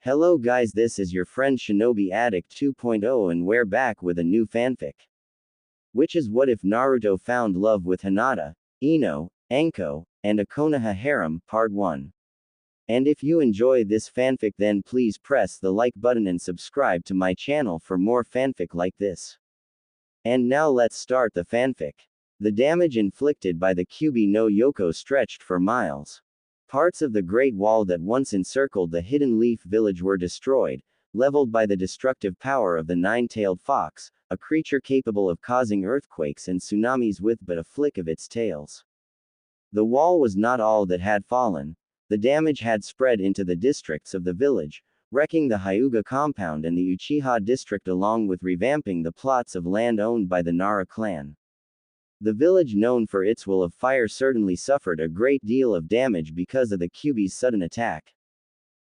Hello guys, this is your friend Shinobi Addict 2.0 and we're back with a new fanfic. Which is What If Naruto Found Love with Hinata, Ino, Anko, and a Konoha Harem, Part 1. And if you enjoy this fanfic then please press the like button and subscribe to my channel for more fanfic like this. And now let's start the fanfic. The damage inflicted by the Kyuubi no Yoko stretched for miles. Parts of the Great Wall that once encircled the Hidden Leaf village were destroyed, leveled by the destructive power of the nine-tailed fox, a creature capable of causing earthquakes and tsunamis with but a flick of its tails. The wall was not all that had fallen. The damage had spread into the districts of the village, wrecking the Hyuga compound and the Uchiha district along with revamping the plots of land owned by the Nara clan. The village known for its wall of fire certainly suffered a great deal of damage because of the Kyuubi's sudden attack.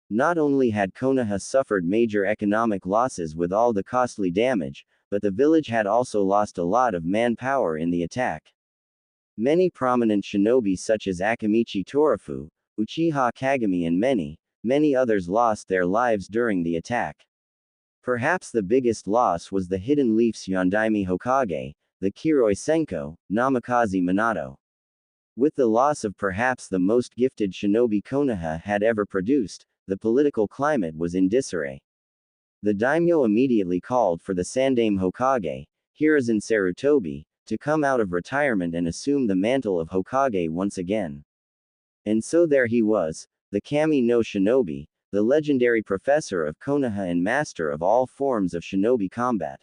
Not only had Konoha suffered major economic losses with all the costly damage, but the village had also lost a lot of manpower in the attack. Many prominent shinobi such as Akamichi Torafu, Uchiha Kagami and many others lost their lives during the attack. Perhaps the biggest loss was the Hidden Leaf's Yondaime Hokage, the Kiroi Senko, Namikaze Minato. With the loss of perhaps the most gifted shinobi Konoha had ever produced, the political climate was in disarray. The daimyo immediately called for the Sandaime Hokage, Hiruzen Sarutobi, to come out of retirement and assume the mantle of Hokage once again. And so there he was, the Kami no Shinobi, the legendary professor of Konoha and master of all forms of shinobi combat.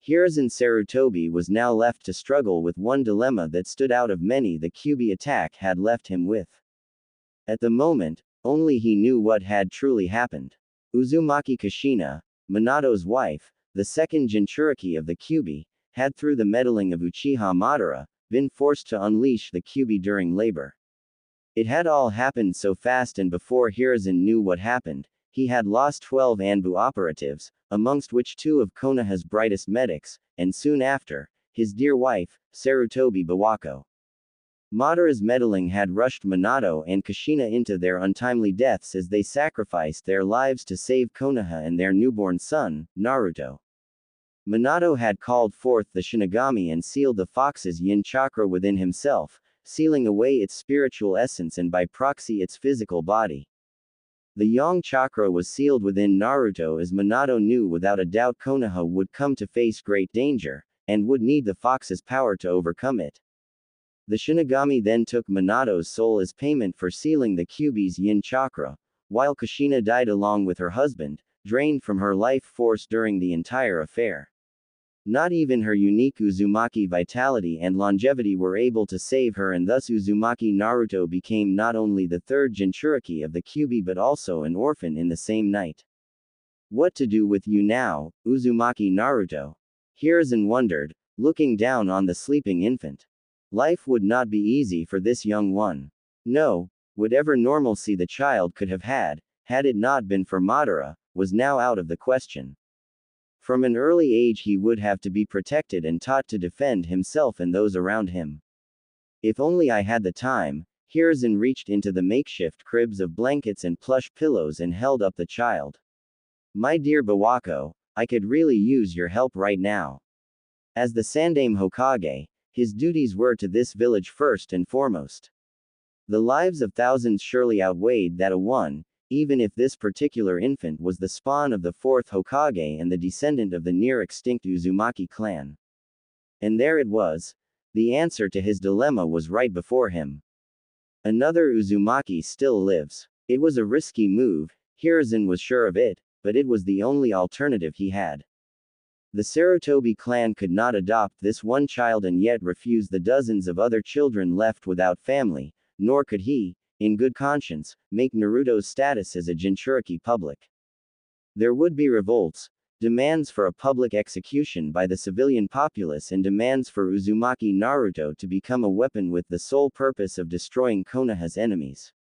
Hiruzen Sarutobi was now left to struggle with one dilemma that stood out of many the Kyuubi attack had left him with. At the moment, only he knew what had truly happened. Uzumaki Kushina, Minato's wife, the second Jinchuriki of the Kyuubi, had through the meddling of Uchiha Madara, been forced to unleash the Kyuubi during labor. It had all happened so fast and before Hiruzen knew what happened, he had lost 12 Anbu operatives, amongst which 2 of Konoha's brightest medics, and soon after, his dear wife, Sarutobi Bawako. Madara's meddling had rushed Minato and Kushina into their untimely deaths as they sacrificed their lives to save Konoha and their newborn son, Naruto. Minato had called forth the Shinigami and sealed the fox's yin chakra within himself, sealing away its spiritual essence and by proxy its physical body. The Yang chakra was sealed within Naruto as Minato knew without a doubt Konoha would come to face great danger, and would need the fox's power to overcome it. The Shinigami then took Minato's soul as payment for sealing the Kyuubi's yin chakra, while Kushina died along with her husband, drained from her life force during the entire affair. Not even her unique Uzumaki vitality and longevity were able to save her, and thus Uzumaki Naruto became not only the third Jinchuriki of the Kyuubi but also an orphan in the same night. What to do with you now, Uzumaki Naruto? Hiruzen wondered, looking down on the sleeping infant. Life would not be easy for this young one. No, whatever normalcy the child could have had it not been for Madara, was now out of the question. From an early age he would have to be protected and taught to defend himself and those around him. If only I had the time. Hiruzen reached into the makeshift cribs of blankets and plush pillows and held up the child. My dear Bawako, I could really use your help right now. As the Sandaime Hokage, his duties were to this village first and foremost. The lives of thousands surely outweighed that of one, even if this particular infant was the spawn of the 4th Hokage and the descendant of the near-extinct Uzumaki clan. And there it was. The answer to his dilemma was right before him. Another Uzumaki still lives. It was a risky move, Hiruzen was sure of it, but it was the only alternative he had. The Sarutobi clan could not adopt this one child and yet refuse the dozens of other children left without family, nor could he, in good conscience, make Naruto's status as a Jinchuriki public. There would be revolts, demands for a public execution by the civilian populace and demands for Uzumaki Naruto to become a weapon with the sole purpose of destroying Konoha's enemies.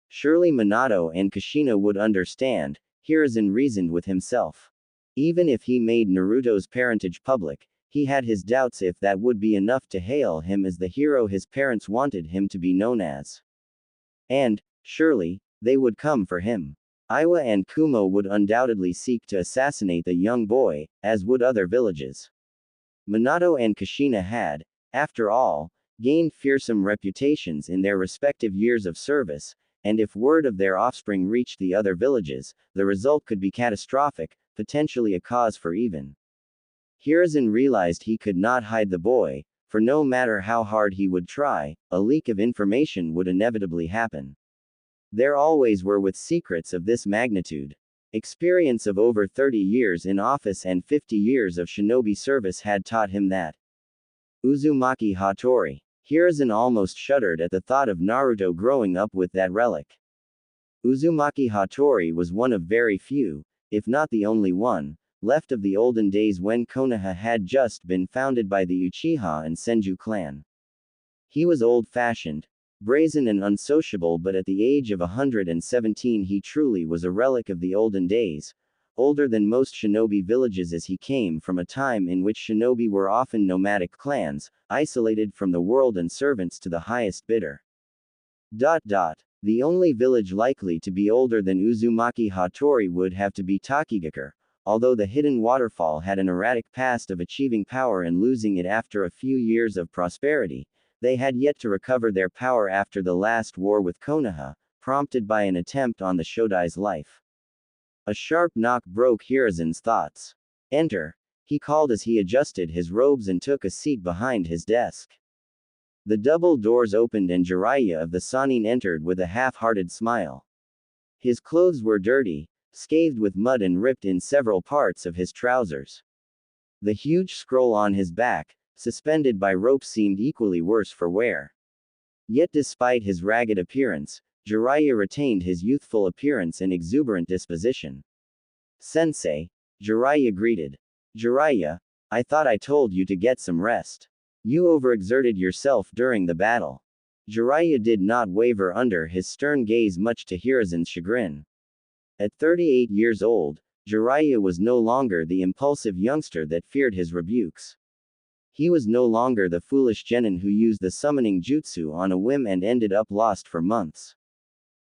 Surely Minato and Kushina would understand, Hiruzen reasoned with himself. Even if he made Naruto's parentage public, he had his doubts if that would be enough to hail him as the hero his parents wanted him to be known as. And, surely, they would come for him. Iwa and Kumo would undoubtedly seek to assassinate the young boy, as would other villages. Minato and Kushina had, after all, gained fearsome reputations in their respective years of service, and if word of their offspring reached the other villages, the result could be catastrophic, potentially a cause for even. Hiruzen realized he could not hide the boy, for no matter how hard he would try, a leak of information would inevitably happen. There always were with secrets of this magnitude. Experience of over 30 years in office and 50 years of shinobi service had taught him that. Uzumaki Hattori. Hiruzen almost shuddered at the thought of Naruto growing up with that relic. Uzumaki Hattori was one of very few, if not the only one, left of the olden days when Konoha had just been founded by the Uchiha and Senju clan. He was old-fashioned, brazen and unsociable, but at the age of 117 he truly was a relic of the olden days, older than most shinobi villages as he came from a time in which shinobi were often nomadic clans, isolated from the world and servants to the highest bidder. The only village likely to be older than Uzumaki Hattori would have to be Takigakure, although the hidden waterfall had an erratic past of achieving power and losing it after a few years of prosperity. They had yet to recover their power after the last war with Konoha, prompted by an attempt on the Shodai's life. A sharp knock broke Hiruzen's thoughts. Enter, he called as he adjusted his robes and took a seat behind his desk. The double doors opened and Jiraiya of the Sannin entered with a half-hearted smile. His clothes were dirty, scathed with mud and ripped in several parts of his trousers. The huge scroll on his back, suspended by rope, seemed equally worse for wear. Yet despite his ragged appearance, Jiraiya retained his youthful appearance and exuberant disposition. Sensei, Jiraiya greeted. Jiraiya, I thought I told you to get some rest. You overexerted yourself during the battle. Jiraiya did not waver under his stern gaze, much to Hiruzen's chagrin. At 38 years old, Jiraiya was no longer the impulsive youngster that feared his rebukes. He was no longer the foolish genin who used the summoning jutsu on a whim and ended up lost for months.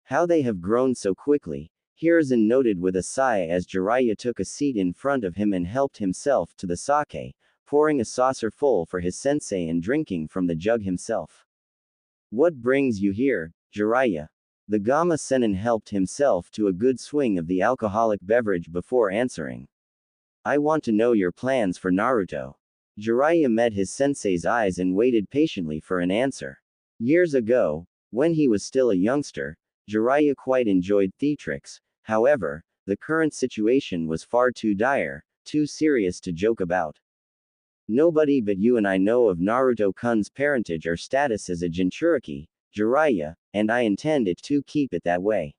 How they have grown so quickly, Hiruzen noted with a sigh as Jiraiya took a seat in front of him and helped himself to the sake, pouring a saucer full for his sensei and drinking from the jug himself. What brings you here, Jiraiya? The Gamma Sennin helped himself to a good swing of the alcoholic beverage before answering. I want to know your plans for Naruto. Jiraiya met his sensei's eyes and waited patiently for an answer. Years ago, when he was still a youngster, Jiraiya quite enjoyed theatrics. However, the current situation was far too dire, too serious to joke about. Nobody but you and I know of Naruto-kun's parentage or status as a Jinchuriki, Jiraiya, and I intend it to keep it that way.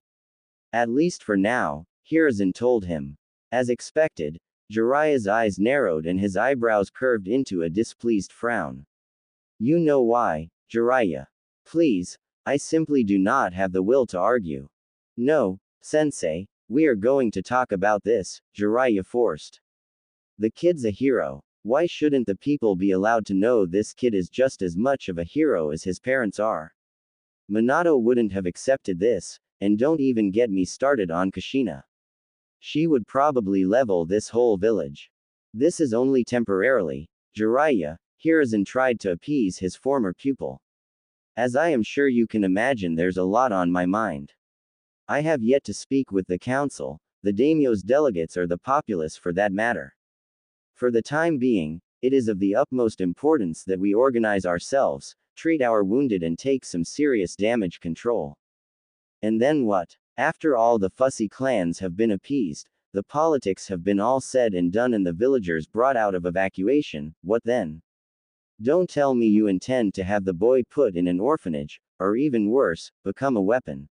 At least for now, Hiruzen told him. As expected, Jiraiya's eyes narrowed and his eyebrows curved into a displeased frown. You know why, Jiraiya? Please, I simply do not have the will to argue. No, sensei, we are going to talk about this, Jiraiya forced. The kid's a hero. Why shouldn't the people be allowed to know this kid is just as much of a hero as his parents are? Minato wouldn't have accepted this, and don't even get me started on Kushina. She would probably level this whole village. This is only temporarily, Jiraiya, Hiruzen tried to appease his former pupil. As I am sure you can imagine, there's a lot on my mind. I have yet to speak with the council, the daimyo's delegates, or the populace for that matter. For the time being, it is of the utmost importance that we organize ourselves, treat our wounded and take some serious damage control. And then what? After all the fussy clans have been appeased, the politics have been all said and done and the villagers brought out of evacuation, what then? Don't tell me you intend to have the boy put in an orphanage, or even worse, become a weapon.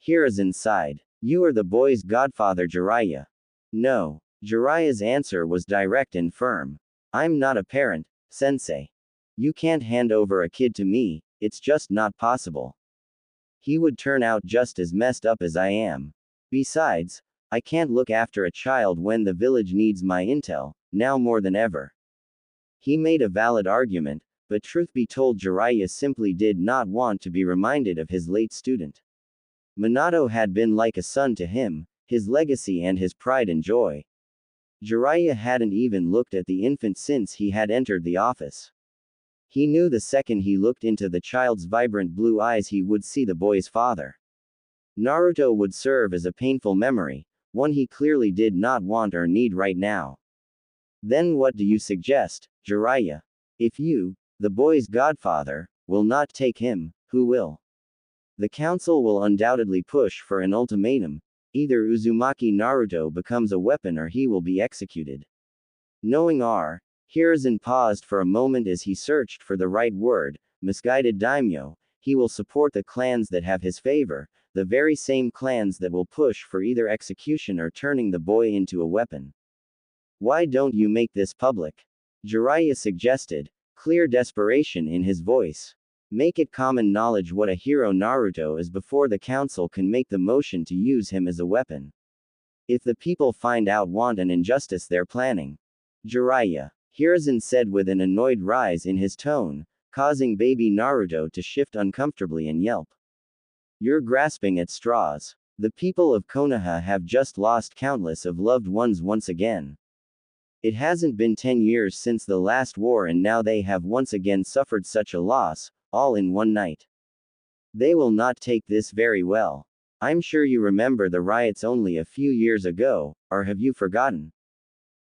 Hiruzen sighed. You are the boy's godfather, Jiraiya. No. Jiraiya's answer was direct and firm. I'm not a parent, sensei. You can't hand over a kid to me, it's just not possible. He would turn out just as messed up as I am. Besides, I can't look after a child when the village needs my intel, now more than ever. He made a valid argument, but truth be told, Jiraiya simply did not want to be reminded of his late student. Minato had been like a son to him, his legacy and his pride and joy. Jiraiya hadn't even looked at the infant since he had entered the office. He knew the second he looked into the child's vibrant blue eyes he would see the boy's father. Naruto would serve as a painful memory, one he clearly did not want or need right now. Then what do you suggest, Jiraiya? If you, the boy's godfather, will not take him, who will? The council will undoubtedly push for an ultimatum: either Uzumaki Naruto becomes a weapon or he will be executed. Knowing R. Hiruzen paused for a moment as he searched for the right word. Misguided daimyo, he will support the clans that have his favor, the very same clans that will push for either execution or turning the boy into a weapon. Why don't you make this public? Jiraiya suggested, clear desperation in his voice. Make it common knowledge what a hero Naruto is before the council can make the motion to use him as a weapon. If the people find out want an injustice they're planning. Jiraiya, Hiruzen said with an annoyed rise in his tone, causing baby Naruto to shift uncomfortably and yelp. You're grasping at straws. The people of Konoha have just lost countless of loved ones once again. It hasn't been 10 years since the last war and now they have once again suffered such a loss, all in one night. They will not take this very well. I'm sure you remember the riots only a few years ago, or have you forgotten?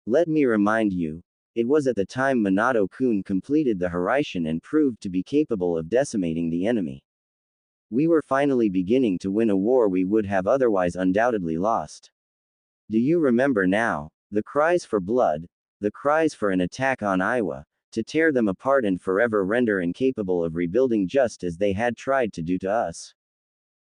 Let me remind you. It was at the time Minato-kun completed the Hiraishin and proved to be capable of decimating the enemy. We were finally beginning to win a war we would have otherwise undoubtedly lost. Do you remember now? The cries for blood, the cries for an attack on Iwa, to tear them apart and forever render incapable of rebuilding just as they had tried to do to us.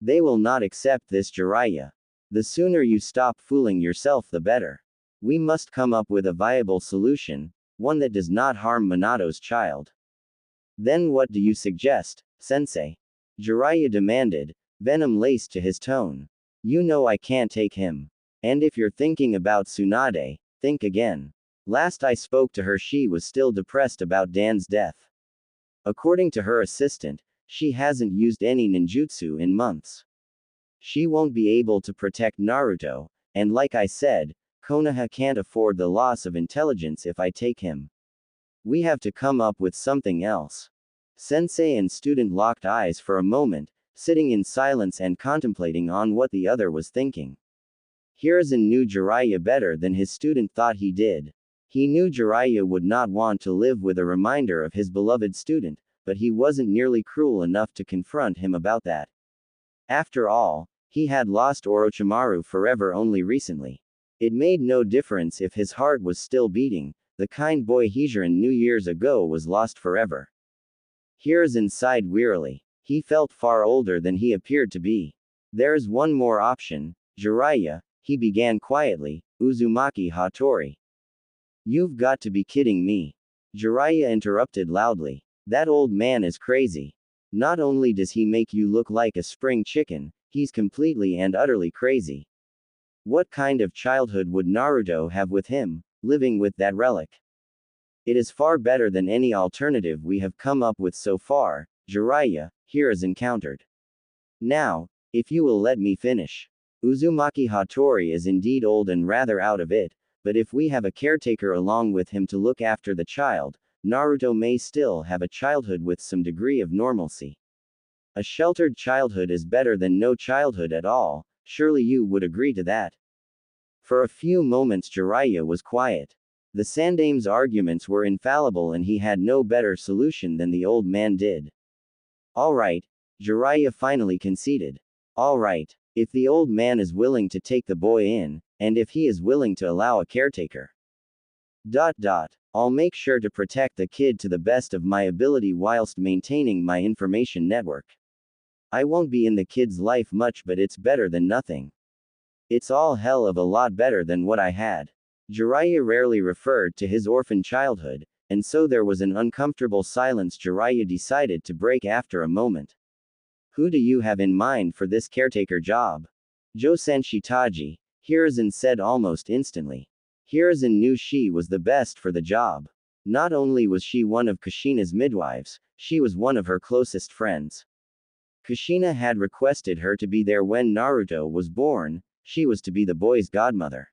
They will not accept this, Jiraiya. The sooner you stop fooling yourself the better. We must come up with a viable solution, one that does not harm Minato's child. Then what do you suggest, sensei? Jiraiya demanded, venom laced to his tone. You know I can't take him. And if you're thinking about Tsunade, think again. Last I spoke to her she was still depressed about Dan's death. According to her assistant, she hasn't used any ninjutsu in months. She won't be able to protect Naruto, and like I said, Konoha can't afford the loss of intelligence if I take him. We have to come up with something else. Sensei and student locked eyes for a moment, sitting in silence and contemplating on what the other was thinking. Hiruzen knew Jiraiya better than his student thought he did. He knew Jiraiya would not want to live with a reminder of his beloved student, but he wasn't nearly cruel enough to confront him about that. After all, he had lost Orochimaru forever only recently. It made no difference if his heart was still beating, the kind boy Hiruzen knew years ago was lost forever. Hiruzen sighed wearily. He felt far older than he appeared to be. There's one more option, Jiraiya, he began quietly, Uzumaki Hattori. You've got to be kidding me. Jiraiya interrupted loudly. That old man is crazy. Not only does he make you look like a spring chicken, he's completely and utterly crazy. What kind of childhood would Naruto have with him, living with that relic? It is far better than any alternative we have come up with so far, Jiraiya, Hiruzen countered. Now, if you will let me finish. Uzumaki Hattori is indeed old and rather out of it, but if we have a caretaker along with him to look after the child, Naruto may still have a childhood with some degree of normalcy. A sheltered childhood is better than no childhood at all, surely you would agree to that. For a few moments Jiraiya was quiet. The Sandame's arguments were infallible and he had no better solution than the old man did. All right, Jiraiya finally conceded. All right, if the old man is willing to take the boy in, and if he is willing to allow a caretaker. I'll make sure to protect the kid to the best of my ability whilst maintaining my information network. I won't be in the kid's life much, but it's better than nothing. It's all hell of a lot better than what I had. Jiraiya rarely referred to his orphan childhood, and so there was an uncomfortable silence Jiraiya decided to break after a moment. Who do you have in mind for this caretaker job? Josen Shitaji, Hiruzen said almost instantly. Hiruzen knew she was the best for the job. Not only was she one of Kushina's midwives, she was one of her closest friends. Kushina had requested her to be there when Naruto was born, she was to be the boy's godmother.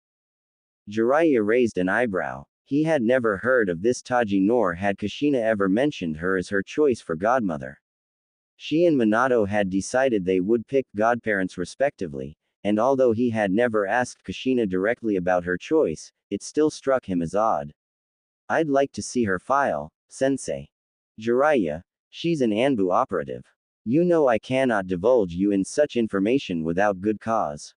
Jiraiya raised an eyebrow. He had never heard of this Taji nor had Kushina ever mentioned her as her choice for godmother. She and Minato had decided they would pick godparents respectively, and although he had never asked Kushina directly about her choice, it still struck him as odd. I'd like to see her file, sensei. Jiraiya, she's an Anbu operative. You know I cannot divulge you in such information without good cause.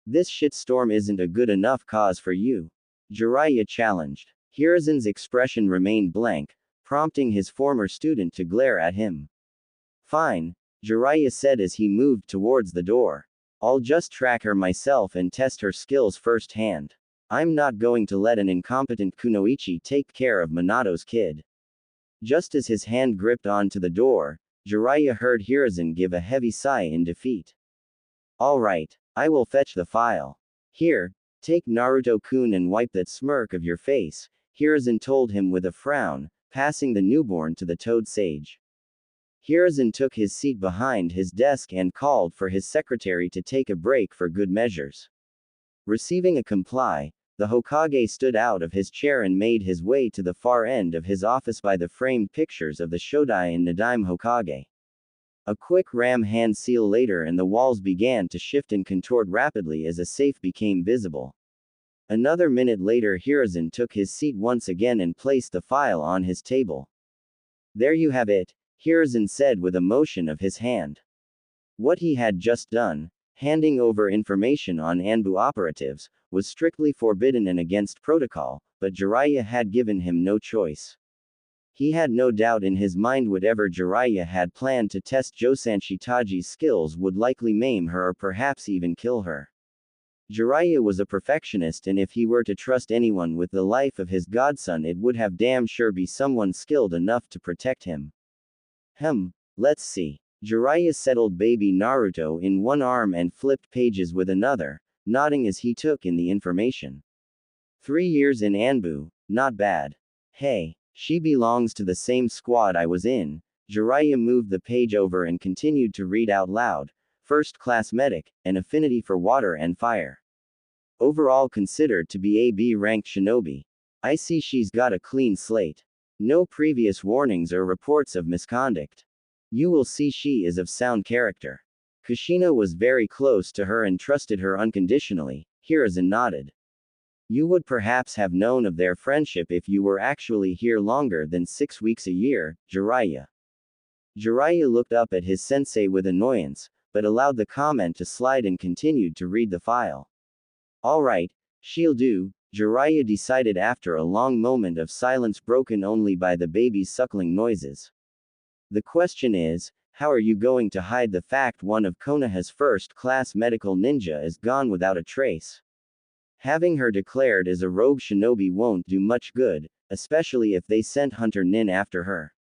This shitstorm isn't a good enough cause for you. Jiraiya challenged. Hiruzen's expression remained blank, prompting his former student to glare at him. Fine, Jiraiya said as he moved towards the door. I'll just track her myself and test her skills firsthand. I'm not going to let an incompetent kunoichi take care of Minato's kid. Just as his hand gripped onto the door, Jiraiya heard Hiruzen give a heavy sigh in defeat. All right, I will fetch the file. Here, take Naruto-kun and wipe that smirk of your face, Hiruzen told him with a frown, passing the newborn to the Toad Sage. Hiruzen took his seat behind his desk and called for his secretary to take a break for good measures. Receiving a comply, the Hokage stood out of his chair and made his way to the far end of his office by the framed pictures of the Shodai and Nadaime Hokage. A quick ram hand seal later and the walls began to shift and contort rapidly as a safe became visible. Another minute later Hiruzen took his seat once again and placed the file on his table. There you have it, Hiruzen said with a motion of his hand. What he had just done, handing over information on Anbu operatives, was strictly forbidden and against protocol, but Jiraiya had given him no choice. He had no doubt in his mind whatever Jiraiya had planned to test Josanshi Taji's skills would likely maim her or perhaps even kill her. Jiraiya was a perfectionist and if he were to trust anyone with the life of his godson it would have damn sure be someone skilled enough to protect him. Let's see. Jiraiya settled baby Naruto in one arm and flipped pages with another, nodding as he took in the information. 3 years in Anbu, not bad. Hey, she belongs to the same squad I was in. Jiraiya moved the page over and continued to read out loud. First class medic, an affinity for water and fire. Overall considered to be a B-ranked shinobi. I see she's got a clean slate. No previous warnings or reports of misconduct. You will see she is of sound character. Kushina was very close to her and trusted her unconditionally. Hiruzen nodded. You would perhaps have known of their friendship if you were actually here longer than 6 weeks a year, Jiraiya. Jiraiya looked up at his sensei with annoyance, but allowed the comment to slide and continued to read the file. Alright, she'll do, Jiraiya decided after a long moment of silence broken only by the baby's suckling noises. The question is, how are you going to hide the fact one of Konoha's first-class medical ninja is gone without a trace? Having her declared as a rogue shinobi won't do much good, especially if they sent Hunter Nin after her.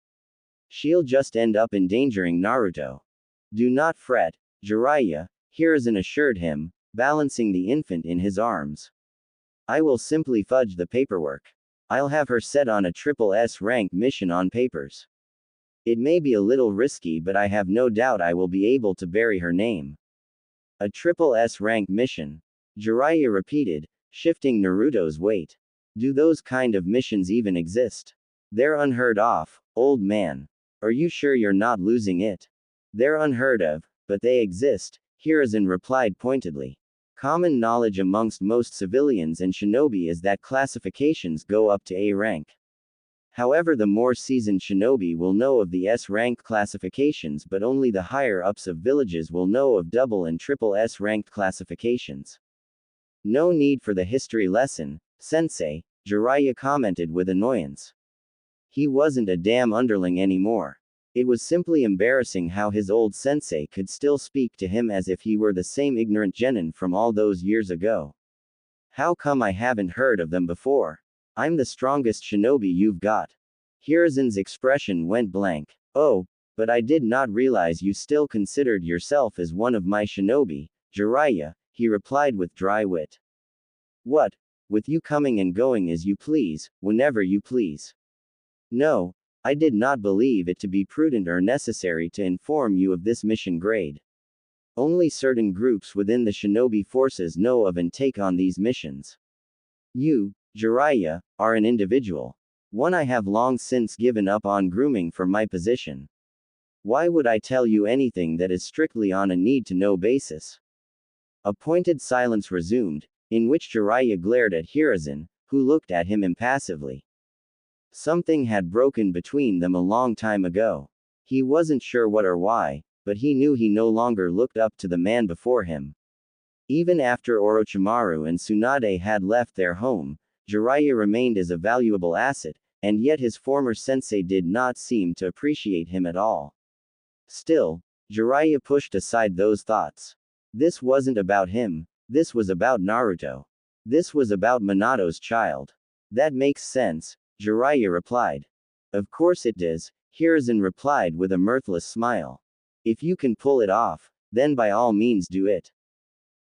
She'll just end up endangering Naruto. Do not fret, Jiraiya, Hiruzen assured him, balancing the infant in his arms. I will simply fudge the paperwork. I'll have her set on a triple S rank mission on papers. It may be a little risky but I have no doubt I will be able to bury her name. A triple S rank mission. Jiraiya repeated, shifting Naruto's weight. Do those kind of missions even exist? They're unheard of, old man. Are you sure you're not losing it? They're unheard of, but they exist, Hiruzen replied pointedly. Common knowledge amongst most civilians and shinobi is that classifications go up to A rank. However, the more seasoned shinobi will know of the S-rank classifications but only the higher-ups of villages will know of double and triple S-ranked classifications. No need for the history lesson, sensei, Jiraiya commented with annoyance. He wasn't a damn underling anymore. It was simply embarrassing how his old sensei could still speak to him as if he were the same ignorant genin from all those years ago. How come I haven't heard of them before? I'm the strongest shinobi you've got. Hiruzen's expression went blank. Oh, but I did not realize you still considered yourself as one of my shinobi, Jiraiya, he replied with dry wit. What? With you coming and going as you please, whenever you please. No, I did not believe it to be prudent or necessary to inform you of this mission grade. Only certain groups within the shinobi forces know of and take on these missions. You, Jiraiya, are an individual. One I have long since given up on grooming for my position. Why would I tell you anything that is strictly on a need-to-know basis? A pointed silence resumed, in which Jiraiya glared at Hiruzen, who looked at him impassively. Something had broken between them a long time ago. He wasn't sure what or why, but he knew he no longer looked up to the man before him. Even after Orochimaru and Tsunade had left their home, Jiraiya remained as a valuable asset, and yet his former sensei did not seem to appreciate him at all. Still, Jiraiya pushed aside those thoughts. This wasn't about him, this was about Naruto. This was about Minato's child. That makes sense, Jiraiya replied. Of course it does, Hiruzen replied with a mirthless smile. If you can pull it off, then by all means do it.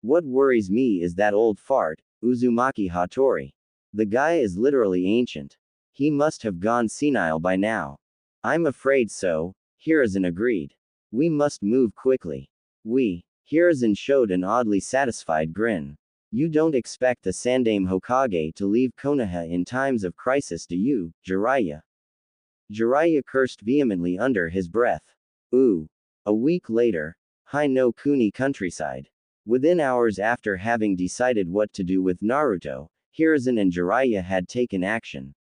What worries me is that old fart, Uzumaki Hattori. The guy is literally ancient. He must have gone senile by now. I'm afraid so, Hiruzen agreed. We must move quickly. Hiruzen showed an oddly satisfied grin. You don't expect the Sandaime Hokage to leave Konoha in times of crisis, do you, Jiraiya? Jiraiya cursed vehemently under his breath. Ooh. A week later, Hai no Kuni countryside. Within hours after having decided what to do with Naruto, Hiruzen and Jiraiya had taken action.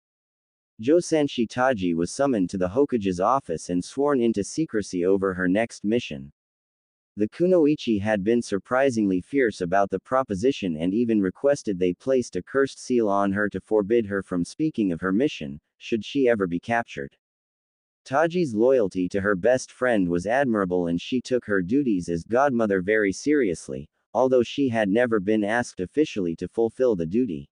Josanshi Taji was summoned to the Hokage's office and sworn into secrecy over her next mission. The Kunoichi had been surprisingly fierce about the proposition and even requested they placed a cursed seal on her to forbid her from speaking of her mission, should she ever be captured. Taji's loyalty to her best friend was admirable and she took her duties as godmother very seriously, although she had never been asked officially to fulfill the duty.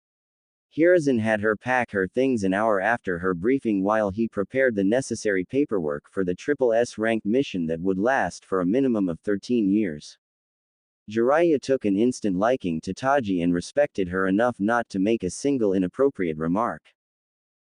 Hiruzen had her pack her things an hour after her briefing while he prepared the necessary paperwork for the SSS-ranked mission that would last for a minimum of 13 years. Jiraiya took an instant liking to Taji and respected her enough not to make a single inappropriate remark.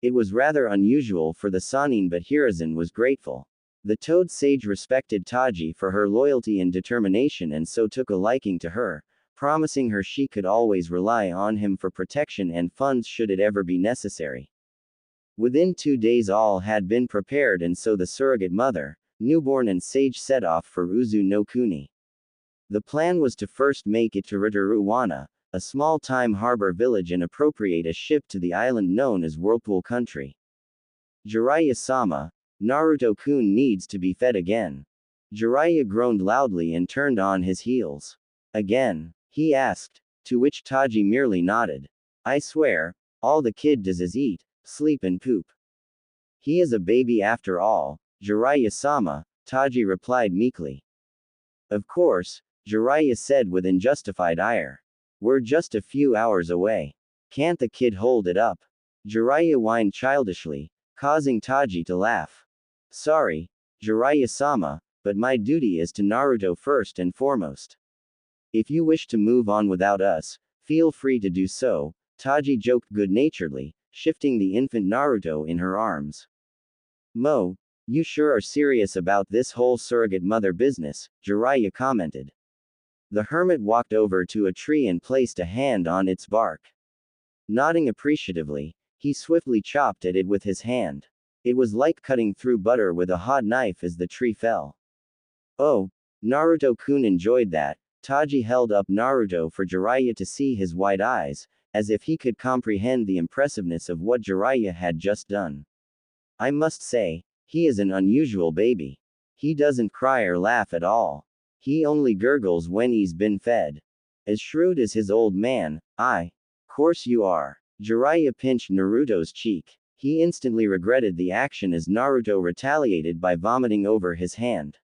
It was rather unusual for the Sannin, but Hiruzen was grateful. The Toad Sage respected Taji for her loyalty and determination and so took a liking to her, promising her she could always rely on him for protection and funds should it ever be necessary. Within 2 days all had been prepared and so the surrogate mother, newborn and sage set off for Uzu no Kuni. The plan was to first make it to Rotorua, a small-time harbor village, and appropriate a ship to the island known as Whirlpool Country. Jiraiya-sama, Naruto-kun needs to be fed again. Jiraiya groaned loudly and turned on his heels. Again? He asked, to which Taji merely nodded. I swear, all the kid does is eat, sleep and poop. He is a baby after all, Jiraiya-sama, Taji replied meekly. Of course, Jiraiya said with unjustified ire. We're just a few hours away. Can't the kid hold it up? Jiraiya whined childishly, causing Taji to laugh. Sorry, Jiraiya-sama, but my duty is to Naruto first and foremost. If you wish to move on without us, feel free to do so, Taji joked good-naturedly, shifting the infant Naruto in her arms. You sure are serious about this whole surrogate mother business, Jiraiya commented. The hermit walked over to a tree and placed a hand on its bark. Nodding appreciatively, he swiftly chopped at it with his hand. It was like cutting through butter with a hot knife as the tree fell. Oh, Naruto-kun enjoyed that. Taji held up Naruto for Jiraiya to see his wide eyes, as if he could comprehend the impressiveness of what Jiraiya had just done. I must say, he is an unusual baby. He doesn't cry or laugh at all. He only gurgles when he's been fed. As shrewd as his old man, course you are. Jiraiya pinched Naruto's cheek. He instantly regretted the action as Naruto retaliated by vomiting over his hand.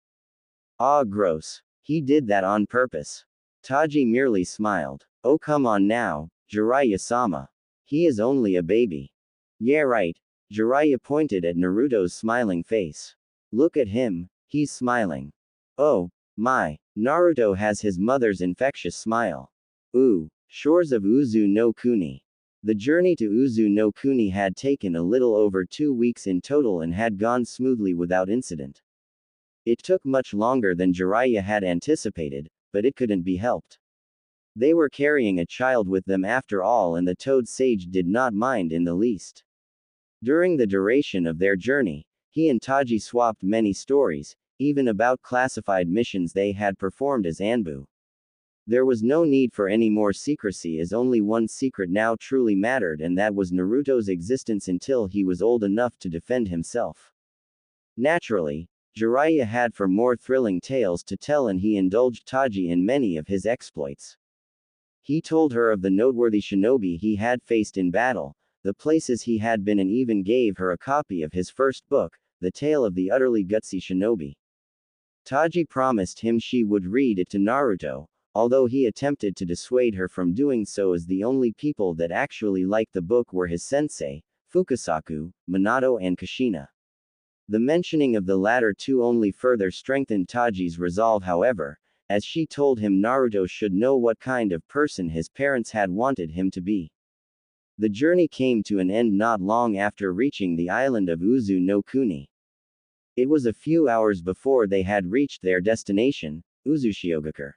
Ah, gross. He did that on purpose. Taji merely smiled. Oh come on now, Jiraiya-sama. He is only a baby. Yeah right. Jiraiya pointed at Naruto's smiling face. Look at him, he's smiling. Oh, my. Naruto has his mother's infectious smile. Ooh, shores of Uzu no Kuni. The journey to Uzu no Kuni had taken a little over 2 weeks in total and had gone smoothly without incident. It took much longer than Jiraiya had anticipated, but it couldn't be helped. They were carrying a child with them after all, and the Toad Sage did not mind in the least. During the duration of their journey, he and Taji swapped many stories, even about classified missions they had performed as Anbu. There was no need for any more secrecy, as only one secret now truly mattered, and that was Naruto's existence until he was old enough to defend himself. Naturally, Jiraiya had for more thrilling tales to tell, and he indulged Taji in many of his exploits. He told her of the noteworthy shinobi he had faced in battle, the places he had been, and even gave her a copy of his first book, The Tale of the Utterly Gutsy Shinobi. Taji promised him she would read it to Naruto, although he attempted to dissuade her from doing so, as the only people that actually liked the book were his sensei, Fukasaku, Minato, and Kushina. The mentioning of the latter two only further strengthened Taji's resolve, however, as she told him Naruto should know what kind of person his parents had wanted him to be. The journey came to an end not long after reaching the island of Uzu no Kuni. It was a few hours before they had reached their destination, Uzushiogakure,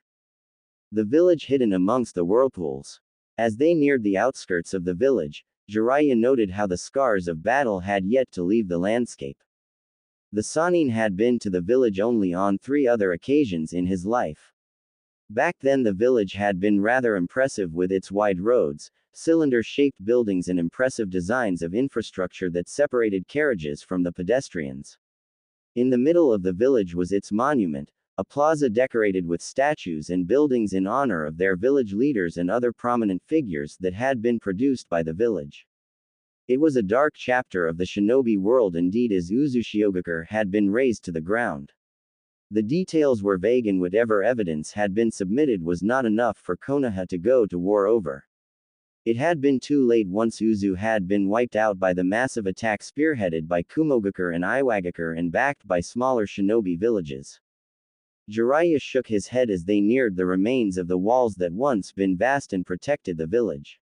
the village hidden amongst the whirlpools. As they neared the outskirts of the village, Jiraiya noted how the scars of battle had yet to leave the landscape. The Sannin had been to the village only on 3 other occasions in his life. Back then the village had been rather impressive, with its wide roads, cylinder-shaped buildings, and impressive designs of infrastructure that separated carriages from the pedestrians. In the middle of the village was its monument, a plaza decorated with statues and buildings in honor of their village leaders and other prominent figures that had been produced by the village. It was a dark chapter of the shinobi world indeed, as Uzushiogakure had been razed to the ground. The details were vague, and whatever evidence had been submitted was not enough for Konoha to go to war over. It had been too late once Uzu had been wiped out by the massive attack spearheaded by Kumogakure and Iwagakure and backed by smaller shinobi villages. Jiraiya shook his head as they neared the remains of the walls that once been vast and protected the village.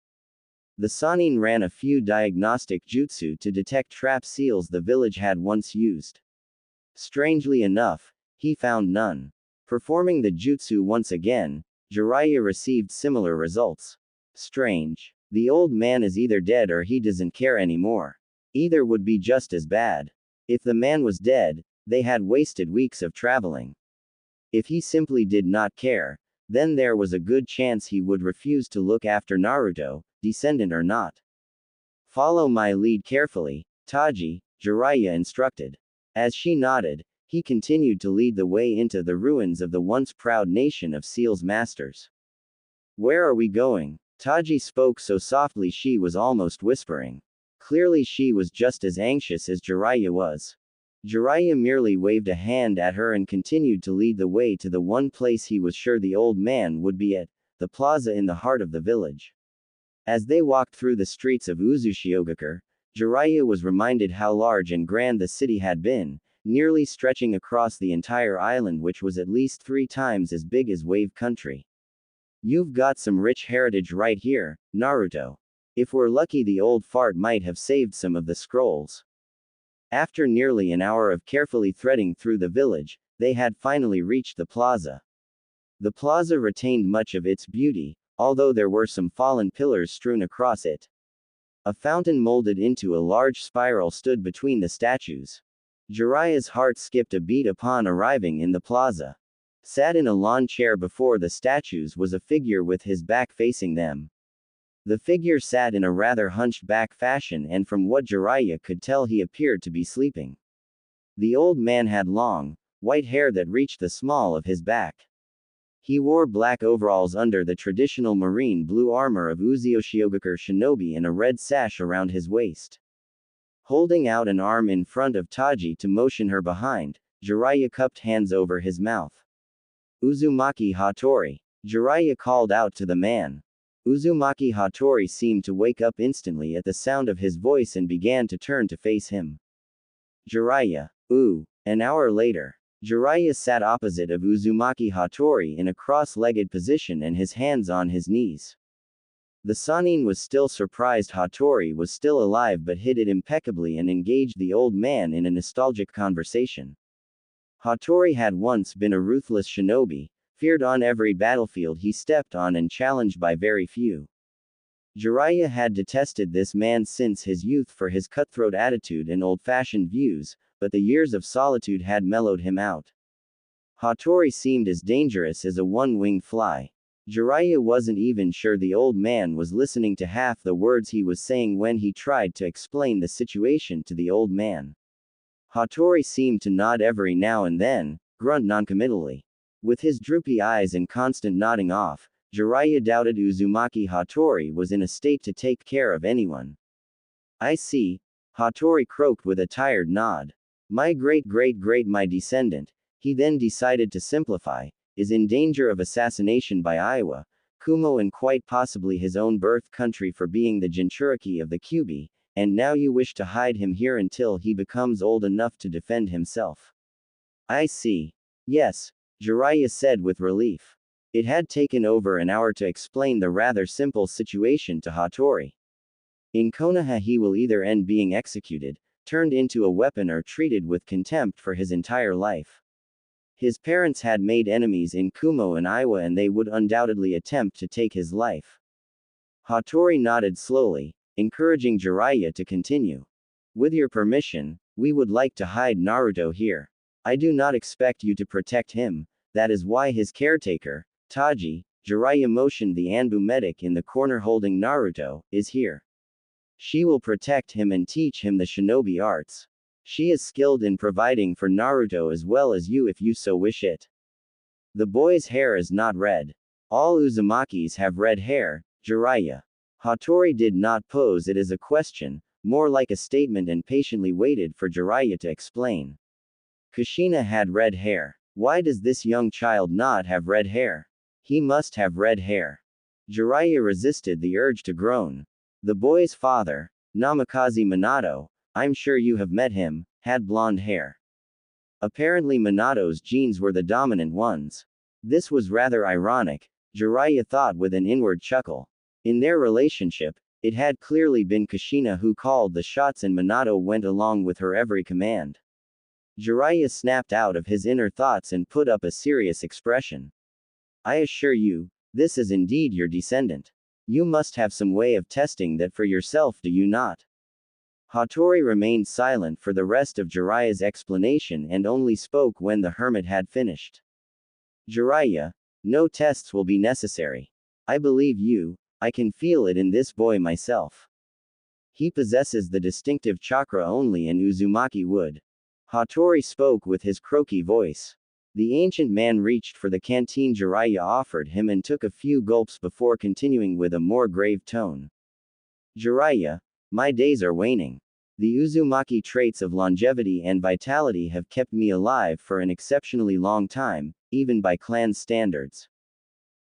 The Sannin ran a few diagnostic jutsu to detect trap seals the village had once used. Strangely enough, he found none. Performing the jutsu once again, Jiraiya received similar results. Strange. The old man is either dead or he doesn't care anymore. Either would be just as bad. If the man was dead, they had wasted weeks of traveling. If he simply did not care, then there was a good chance he would refuse to look after Naruto, descendant or not. Follow my lead carefully, Taji, Jiraiya instructed. As she nodded, he continued to lead the way into the ruins of the once proud nation of Seal's masters. Where are we going? Taji spoke so softly she was almost whispering. Clearly she was just as anxious as Jiraiya was. Jiraiya merely waved a hand at her and continued to lead the way to the one place he was sure the old man would be at, the plaza in the heart of the village. As they walked through the streets of Uzushiogakure, Jiraiya was reminded how large and grand the city had been, nearly stretching across the entire island, which was at least 3 times as big as Wave Country. You've got some rich heritage right here, Naruto. If we're lucky, the old fart might have saved some of the scrolls. After nearly an hour of carefully threading through the village, they had finally reached the plaza. The plaza retained much of its beauty, although there were some fallen pillars strewn across it. A fountain molded into a large spiral stood between the statues. Jiraiya's heart skipped a beat upon arriving in the plaza. Sat in a lawn chair before the statues was a figure with his back facing them. The figure sat in a rather hunched back fashion, and from what Jiraiya could tell he appeared to be sleeping. The old man had long, white hair that reached the small of his back. He wore black overalls under the traditional marine blue armor of Uzushiogakure shinobi and a red sash around his waist. Holding out an arm in front of Taji to motion her behind, Jiraiya cupped hands over his mouth. Uzumaki Hattori. Jiraiya called out to the man. Uzumaki Hattori seemed to wake up instantly at the sound of his voice and began to turn to face him. Jiraiya. Ooh. An hour later, Jiraiya sat opposite of Uzumaki Hattori in a cross-legged position and his hands on his knees. The Sanin was still surprised Hattori was still alive but hid it impeccably and engaged the old man in a nostalgic conversation. Hattori had once been a ruthless shinobi, feared on every battlefield he stepped on and challenged by very few. Jiraiya had detested this man since his youth for his cutthroat attitude and old-fashioned views, but the years of solitude had mellowed him out. Hattori seemed as dangerous as a one-winged fly. Jiraiya wasn't even sure the old man was listening to half the words he was saying when he tried to explain the situation to the old man. Hattori seemed to nod every now and then, grunt noncommittally. With his droopy eyes and constant nodding off, Jiraiya doubted Uzumaki Hattori was in a state to take care of anyone. I see, Hattori croaked with a tired nod. My great-great-great my descendant, he then decided to simplify, is in danger of assassination by Iowa, Kumo and quite possibly his own birth country for being the Jinchuriki of the Kyuubi, and now you wish to hide him here until he becomes old enough to defend himself. I see. Yes, Jiraiya said with relief. It had taken over an hour to explain the rather simple situation to Hattori. In Konoha he will either end being executed, turned into a weapon or treated with contempt for his entire life. His parents had made enemies in Kumo and Iowa and they would undoubtedly attempt to take his life. Hattori nodded slowly, encouraging Jiraiya to continue. With your permission, we would like to hide Naruto here. I do not expect you to protect him, that is why his caretaker, Taji, Jiraiya motioned the Anbu medic in the corner holding Naruto, is here. She will protect him and teach him the shinobi arts. She is skilled in providing for Naruto as well as you if you so wish it. The boy's hair is not red. All Uzumakis have red hair, Jiraiya. Hattori did not pose it as a question, more like a statement and patiently waited for Jiraiya to explain. Kushina had red hair. Why does this young child not have red hair? He must have red hair. Jiraiya resisted the urge to groan. The boy's father, Namikaze Minato, I'm sure you have met him, had blonde hair. Apparently Minato's genes were the dominant ones. This was rather ironic, Jiraiya thought with an inward chuckle. In their relationship, it had clearly been Kushina who called the shots and Minato went along with her every command. Jiraiya snapped out of his inner thoughts and put up a serious expression. I assure you, this is indeed your descendant. You must have some way of testing that for yourself, do you not? Hattori remained silent for the rest of Jiraiya's explanation and only spoke when the hermit had finished. Jiraiya, no tests will be necessary. I believe you, I can feel it in this boy myself. He possesses the distinctive chakra only an Uzumaki would. Hattori spoke with his croaky voice. The ancient man reached for the canteen Jiraiya offered him and took a few gulps before continuing with a more grave tone. Jiraiya, my days are waning. The Uzumaki traits of longevity and vitality have kept me alive for an exceptionally long time, even by clan standards.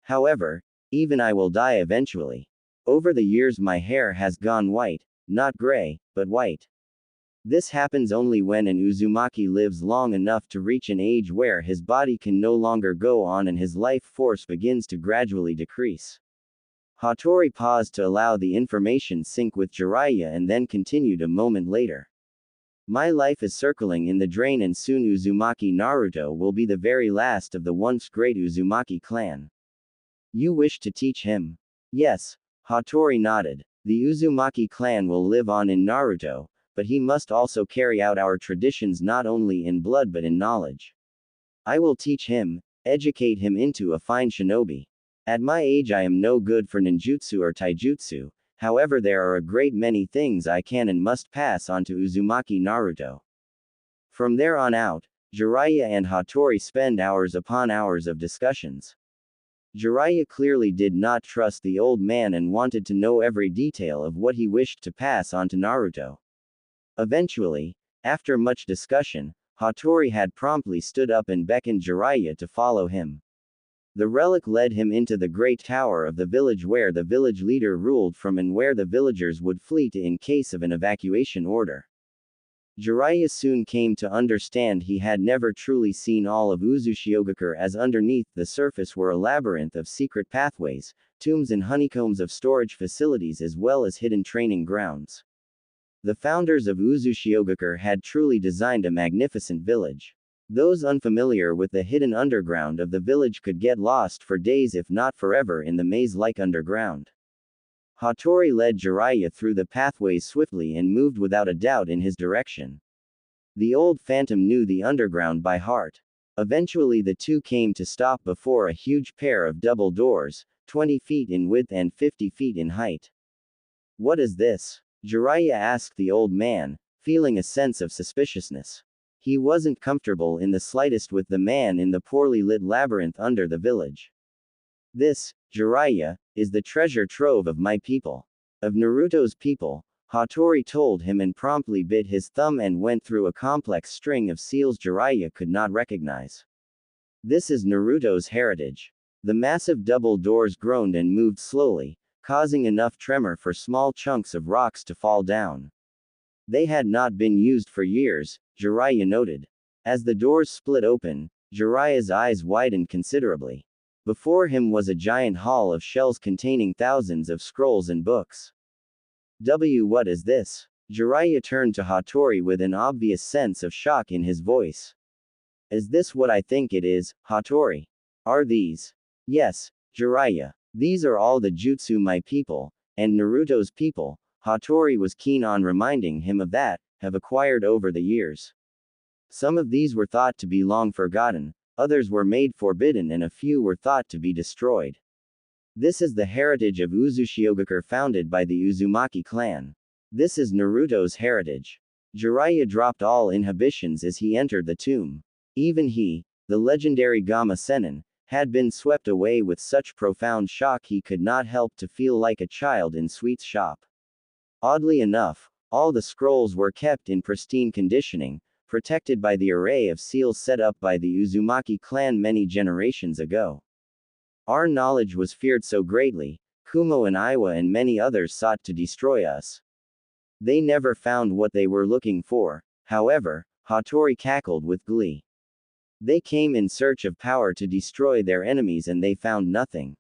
However, even I will die eventually. Over the years my hair has gone white, not gray, but white. This happens only when an Uzumaki lives long enough to reach an age where his body can no longer go on and his life force begins to gradually decrease. Hattori paused to allow the information sink with Jiraiya and then continued a moment later. My life is circling in the drain and soon Uzumaki Naruto will be the very last of the once great Uzumaki clan. You wish to teach him? Yes, Hattori nodded. The Uzumaki clan will live on in Naruto, but he must also carry out our traditions not only in blood but in knowledge. I will teach him, educate him into a fine shinobi. At my age I am no good for ninjutsu or taijutsu, however there are a great many things I can and must pass on to Uzumaki Naruto. From there on out, Jiraiya and Hattori spend hours upon hours of discussions. Jiraiya clearly did not trust the old man and wanted to know every detail of what he wished to pass on to Naruto. Eventually, after much discussion, Hattori had promptly stood up and beckoned Jiraiya to follow him. The relic led him into the great tower of the village where the village leader ruled from and where the villagers would flee to in case of an evacuation order. Jiraiya soon came to understand he had never truly seen all of Uzushiogakure, as underneath the surface were a labyrinth of secret pathways, tombs and honeycombs of storage facilities, as well as hidden training grounds. The founders of Uzushiogakure had truly designed a magnificent village. Those unfamiliar with the hidden underground of the village could get lost for days, if not forever, in the maze-like underground. Hattori led Jiraiya through the pathways swiftly and moved without a doubt in his direction. The old phantom knew the underground by heart. Eventually the two came to stop before a huge pair of double doors, 20 feet in width and 50 feet in height. "What is this?" Jiraiya asked the old man, feeling a sense of suspiciousness. He wasn't comfortable in the slightest with the man in the poorly lit labyrinth under the village. "This, Jiraiya, is the treasure trove of my people. Of Naruto's people," Hattori told him, and promptly bit his thumb and went through a complex string of seals Jiraiya could not recognize. "This is Naruto's heritage." The massive double doors groaned and moved slowly, causing enough tremor for small chunks of rocks to fall down. They had not been used for years, Jiraiya noted. As the doors split open, Jiraiya's eyes widened considerably. Before him was a giant hall of shelves containing thousands of scrolls and books. What is this?" Jiraiya turned to Hattori with an obvious sense of shock in his voice. "Is this what I think it is, Hattori? Are these?" "Yes, Jiraiya. These are all the jutsu my people, and Naruto's people," Hattori was keen on reminding him of that, "have acquired over the years. Some of these were thought to be long forgotten, others were made forbidden, and a few were thought to be destroyed. This is the heritage of Uzushiogakure, founded by the Uzumaki clan. This is Naruto's heritage." Jiraiya dropped all inhibitions as he entered the tomb. Even he, the legendary Gamma Sennin, had been swept away with such profound shock he could not help to feel like a child in sweets shop. Oddly enough, all the scrolls were kept in pristine conditioning, protected by the array of seals set up by the Uzumaki clan many generations ago. "Our knowledge was feared so greatly, Kumo and Iwa and many others sought to destroy us. They never found what they were looking for, however," Hattori cackled with glee. "They came in search of power to destroy their enemies, and they found nothing.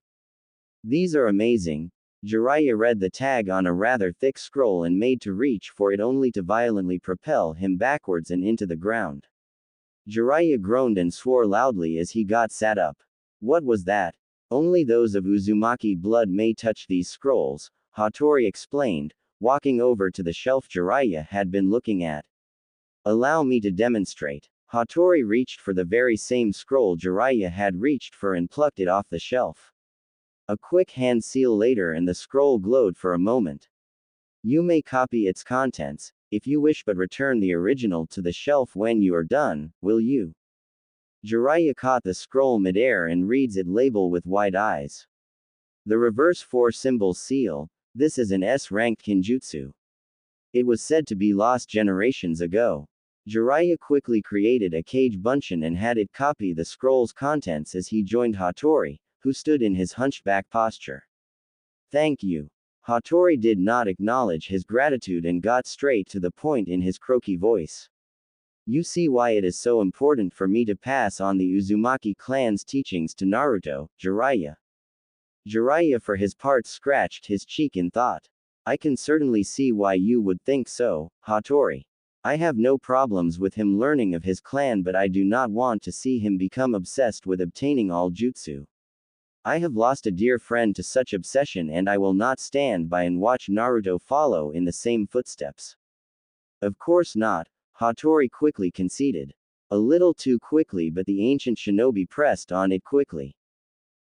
These are amazing." Jiraiya read the tag on a rather thick scroll and made to reach for it, only to violently propel him backwards and into the ground. Jiraiya groaned and swore loudly as he got sat up. "What was that?" "Only those of Uzumaki blood may touch these scrolls," Hattori explained, walking over to the shelf Jiraiya had been looking at. "Allow me to demonstrate." Hattori reached for the very same scroll Jiraiya had reached for and plucked it off the shelf. A quick hand seal later, and the scroll glowed for a moment. "You may copy its contents, if you wish, but return the original to the shelf when you are done, will you?" Jiraiya caught the scroll midair and reads it label with wide eyes. The reverse 4-symbol seal. This is an S-ranked kinjutsu. It was said to be lost generations ago. Jiraiya quickly created a kage bunshin and had it copy the scroll's contents as he joined Hattori, who stood in his hunchback posture. "Thank you." Hattori did not acknowledge his gratitude and got straight to the point in his croaky voice. "You see why it is so important for me to pass on the Uzumaki clan's teachings to Naruto, Jiraiya." Jiraiya for his part scratched his cheek in thought. "I can certainly see why you would think so, Hattori. I have no problems with him learning of his clan, but I do not want to see him become obsessed with obtaining all jutsu. I have lost a dear friend to such obsession, and I will not stand by and watch Naruto follow in the same footsteps." "Of course not," Hattori quickly conceded. A little too quickly, but the ancient shinobi pressed on it quickly.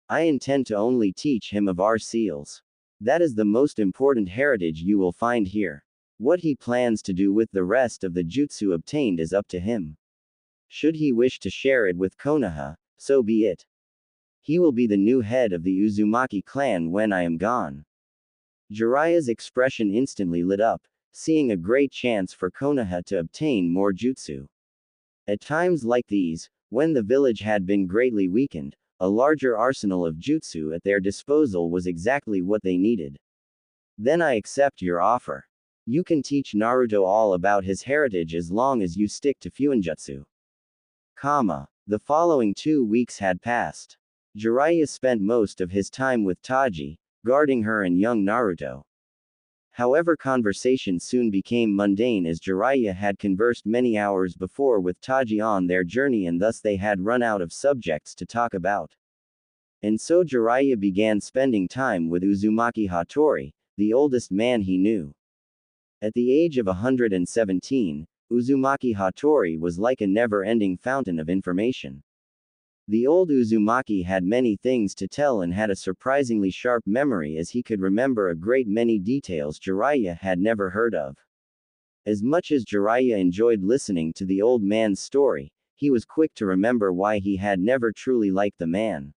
"I intend to only teach him of our seals. That is the most important heritage you will find here. What he plans to do with the rest of the jutsu obtained is up to him. Should he wish to share it with Konoha, so be it. He will be the new head of the Uzumaki clan when I am gone." Jiraiya's expression instantly lit up, seeing a great chance for Konoha to obtain more jutsu. At times like these, when the village had been greatly weakened, a larger arsenal of jutsu at their disposal was exactly what they needed. "Then I accept your offer." You can teach Naruto all about his heritage as long as you stick to Fuinjutsu. The following 2 weeks had passed. Jiraiya spent most of his time with Taji, guarding her and young Naruto. However, conversation soon became mundane as Jiraiya had conversed many hours before with Taji on their journey and thus they had run out of subjects to talk about. And so Jiraiya began spending time with Uzumaki Hattori, the oldest man he knew. At the age of 117, Uzumaki Hattori was like a never-ending fountain of information. The old Uzumaki had many things to tell and had a surprisingly sharp memory as he could remember a great many details Jiraiya had never heard of. As much as Jiraiya enjoyed listening to the old man's story, he was quick to remember why he had never truly liked the man.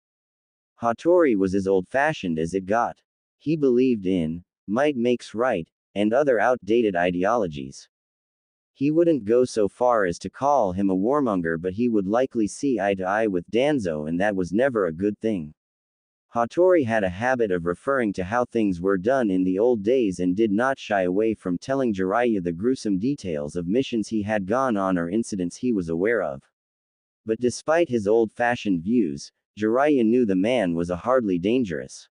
Hattori was as old-fashioned as it got. He believed in might makes right, and other outdated ideologies. He wouldn't go so far as to call him a warmonger, but he would likely see eye to eye with Danzo, and that was never a good thing. Hattori had a habit of referring to how things were done in the old days and did not shy away from telling Jiraiya the gruesome details of missions he had gone on or incidents he was aware of. But despite his old-fashioned views, Jiraiya knew the man was a hardly dangerous.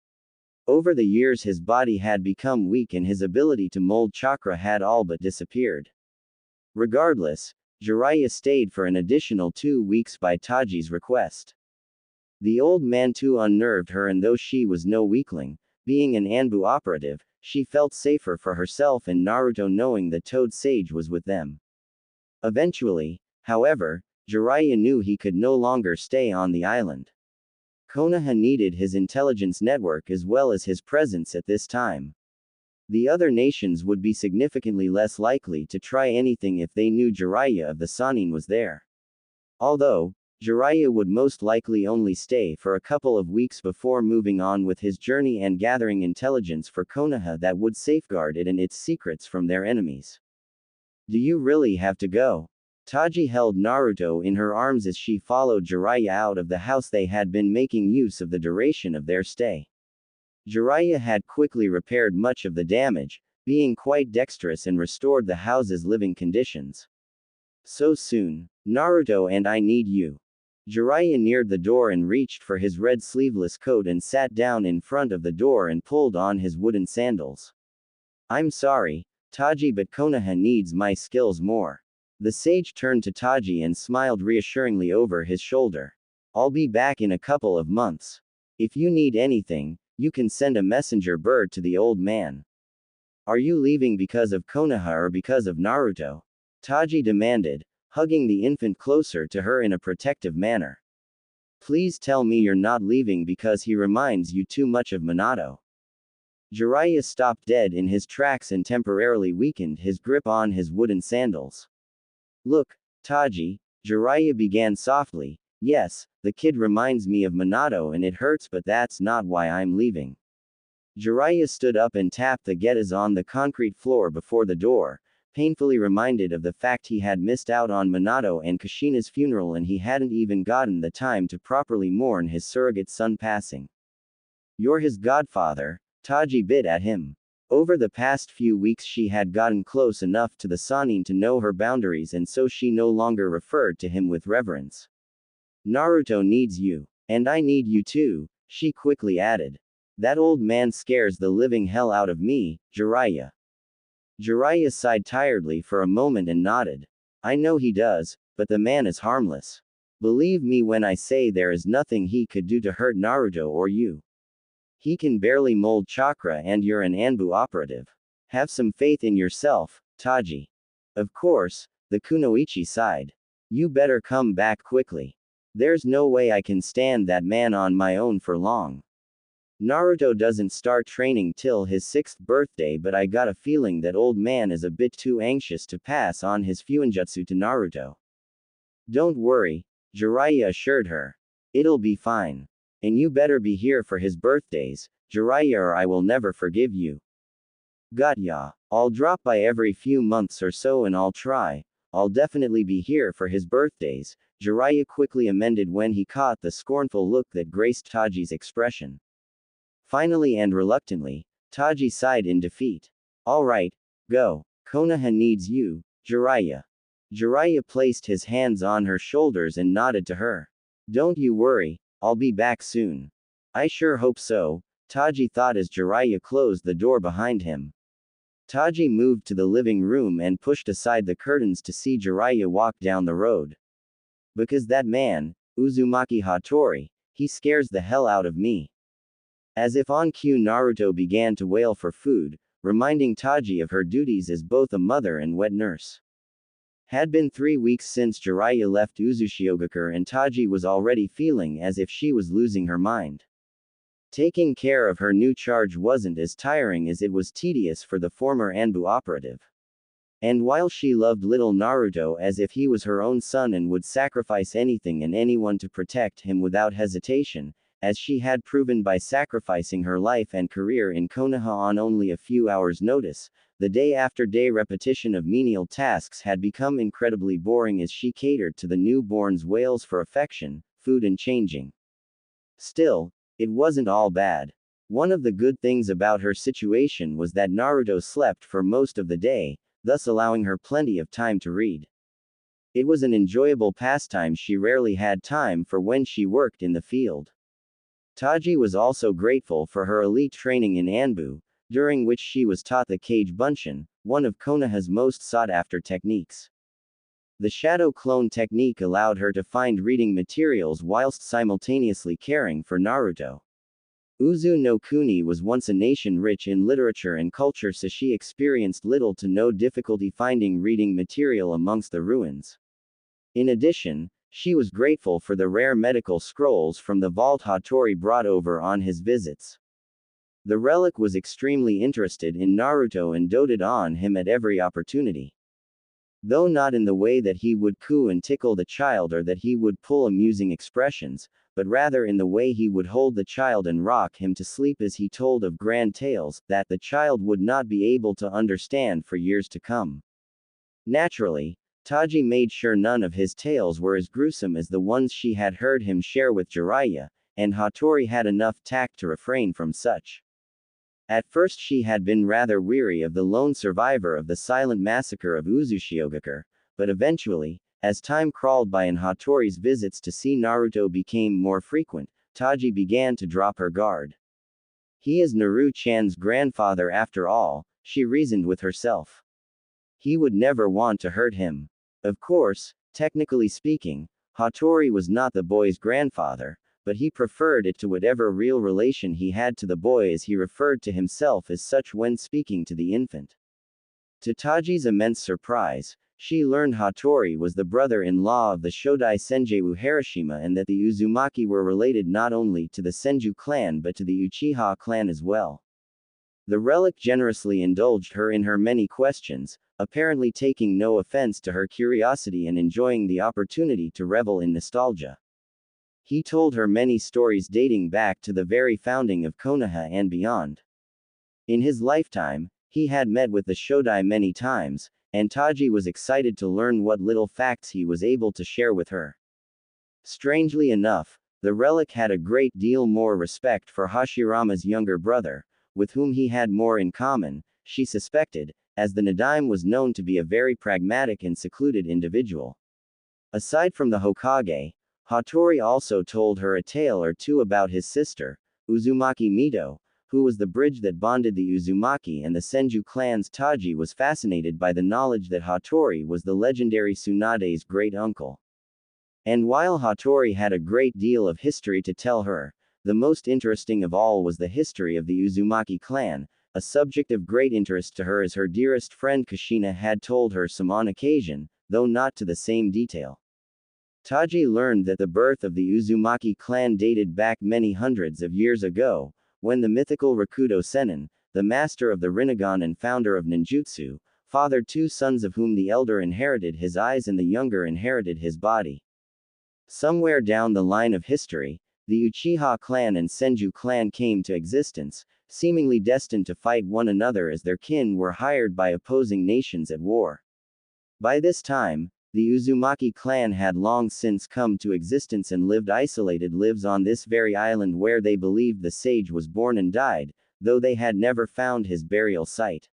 Over the years his body had become weak and his ability to mold chakra had all but disappeared. Regardless, Jiraiya stayed for an additional 2 weeks by Taji's request. The old man too unnerved her, and though she was no weakling, being an Anbu operative, she felt safer for herself and Naruto knowing that Toad Sage was with them. Eventually, however, Jiraiya knew he could no longer stay on the island. Konoha needed his intelligence network as well as his presence at this time. The other nations would be significantly less likely to try anything if they knew Jiraiya of the Sannin was there. Although, Jiraiya would most likely only stay for a couple of weeks before moving on with his journey and gathering intelligence for Konoha that would safeguard it and its secrets from their enemies. Do you really have to go? Taji held Naruto in her arms as she followed Jiraiya out of the house. They had been making use of the duration of their stay. Jiraiya had quickly repaired much of the damage, being quite dexterous and restored the house's living conditions. So soon? Naruto and I need you. Jiraiya neared the door and reached for his red sleeveless coat and sat down in front of the door and pulled on his wooden sandals. I'm sorry, Taji, but Konoha needs my skills more. The sage turned to Taji and smiled reassuringly over his shoulder. I'll be back in a couple of months. If you need anything, you can send a messenger bird to the old man. Are you leaving because of Konoha or because of Naruto? Taji demanded, hugging the infant closer to her in a protective manner. Please tell me you're not leaving because he reminds you too much of Minato. Jiraiya stopped dead in his tracks and temporarily weakened his grip on his wooden sandals. Look, Taji, Jiraiya began softly, yes, the kid reminds me of Minato and it hurts, but that's not why I'm leaving. Jiraiya stood up and tapped the getas on the concrete floor before the door, painfully reminded of the fact he had missed out on Minato and Kushina's funeral and he hadn't even gotten the time to properly mourn his surrogate son passing. You're his godfather, Taji bit at him. Over the past few weeks she had gotten close enough to the Sannin to know her boundaries, and so she no longer referred to him with reverence. Naruto needs you. And I need you too, she quickly added. That old man scares the living hell out of me, Jiraiya. Jiraiya sighed tiredly for a moment and nodded. I know he does, but the man is harmless. Believe me when I say there is nothing he could do to hurt Naruto or you. He can barely mold chakra and you're an Anbu operative. Have some faith in yourself, Taji. Of course, the Kunoichi sighed. You better come back quickly. There's no way I can stand that man on my own for long. Naruto doesn't start training till his 6th birthday, but I got a feeling that old man is a bit too anxious to pass on his Fuinjutsu to Naruto. Don't worry, Jiraiya assured her. It'll be fine. And you better be here for his birthdays, Jiraiya, or I will never forgive you. Got ya. I'll drop by every few months or so and I'll try. I'll definitely be here for his birthdays, Jiraiya quickly amended when he caught the scornful look that graced Taji's expression. Finally and reluctantly, Taji sighed in defeat. All right, Go. Konoha needs you, Jiraiya. Jiraiya placed his hands on her shoulders and nodded to her. Don't you worry, I'll be back soon. I sure hope so, Taji thought as Jiraiya closed the door behind him. Taji moved to the living room and pushed aside the curtains to see Jiraiya walk down the road. Because that man, Uzumaki Hattori, he scares the hell out of me. As if on cue, Naruto began to wail for food, reminding Taji of her duties as both a mother and wet nurse. Had been 3 weeks since Jiraiya left Uzushiogakure and Taji was already feeling as if she was losing her mind. Taking care of her new charge wasn't as tiring as it was tedious for the former Anbu operative. And while she loved little Naruto as if he was her own son and would sacrifice anything and anyone to protect him without hesitation, as she had proven by sacrificing her life and career in Konoha on only a few hours' notice, the day-after-day repetition of menial tasks had become incredibly boring as she catered to the newborn's wails for affection, food and changing. Still, it wasn't all bad. One of the good things about her situation was that Naruto slept for most of the day, thus allowing her plenty of time to read. It was an enjoyable pastime she rarely had time for when she worked in the field. Taji was also grateful for her elite training in Anbu, during which she was taught the Kage Bunshin, one of Konoha's most sought-after techniques. The shadow clone technique allowed her to find reading materials whilst simultaneously caring for Naruto. Uzu no Kuni was once a nation rich in literature and culture, so she experienced little to no difficulty finding reading material amongst the ruins. In addition, she was grateful for the rare medical scrolls from the vault Hattori brought over on his visits. The relic was extremely interested in Naruto and doted on him at every opportunity. Though not in the way that he would coo and tickle the child or that he would pull amusing expressions, but rather in the way he would hold the child and rock him to sleep as he told of grand tales that the child would not be able to understand for years to come. Naturally, Taji made sure none of his tales were as gruesome as the ones she had heard him share with Jiraiya, and Hattori had enough tact to refrain from such. At first she had been rather weary of the lone survivor of the silent massacre of Uzushiogakure, but eventually, as time crawled by and Hattori's visits to see Naruto became more frequent, Taji began to drop her guard. He is Naru-chan's grandfather after all, she reasoned with herself. He would never want to hurt him. Of course, technically speaking, Hattori was not the boy's grandfather, but he preferred it to whatever real relation he had to the boy, as he referred to himself as such when speaking to the infant. To Taji's immense surprise, she learned Hattori was the brother-in-law of the Shodai Senju Harashima and that the Uzumaki were related not only to the Senju clan but to the Uchiha clan as well. The relic generously indulged her in her many questions, apparently taking no offense to her curiosity and enjoying the opportunity to revel in nostalgia. He told her many stories dating back to the very founding of Konoha and beyond. In his lifetime, he had met with the Shodai many times, and Taji was excited to learn what little facts he was able to share with her. Strangely enough, the relic had a great deal more respect for Hashirama's younger brother, with whom he had more in common, she suspected, as the Nadaime was known to be a very pragmatic and secluded individual. Aside from the Hokage, Hattori also told her a tale or two about his sister, Uzumaki Mito, who was the bridge that bonded the Uzumaki and the Senju clans. Taji was fascinated by the knowledge that Hattori was the legendary Tsunade's great uncle. And while Hattori had a great deal of history to tell her, the most interesting of all was the history of the Uzumaki clan, a subject of great interest to her as her dearest friend Kushina had told her some on occasion, though not to the same detail. Taji learned that the birth of the Uzumaki clan dated back many hundreds of years ago, when the mythical Rakudo Sennin, the master of the Rinnegan and founder of ninjutsu, fathered 2 sons of whom the elder inherited his eyes and the younger inherited his body. Somewhere down the line of history, the Uchiha clan and Senju clan came to existence, seemingly destined to fight one another as their kin were hired by opposing nations at war. By this time, the Uzumaki clan had long since come to existence and lived isolated lives on this very island where they believed the sage was born and died, though they had never found his burial site.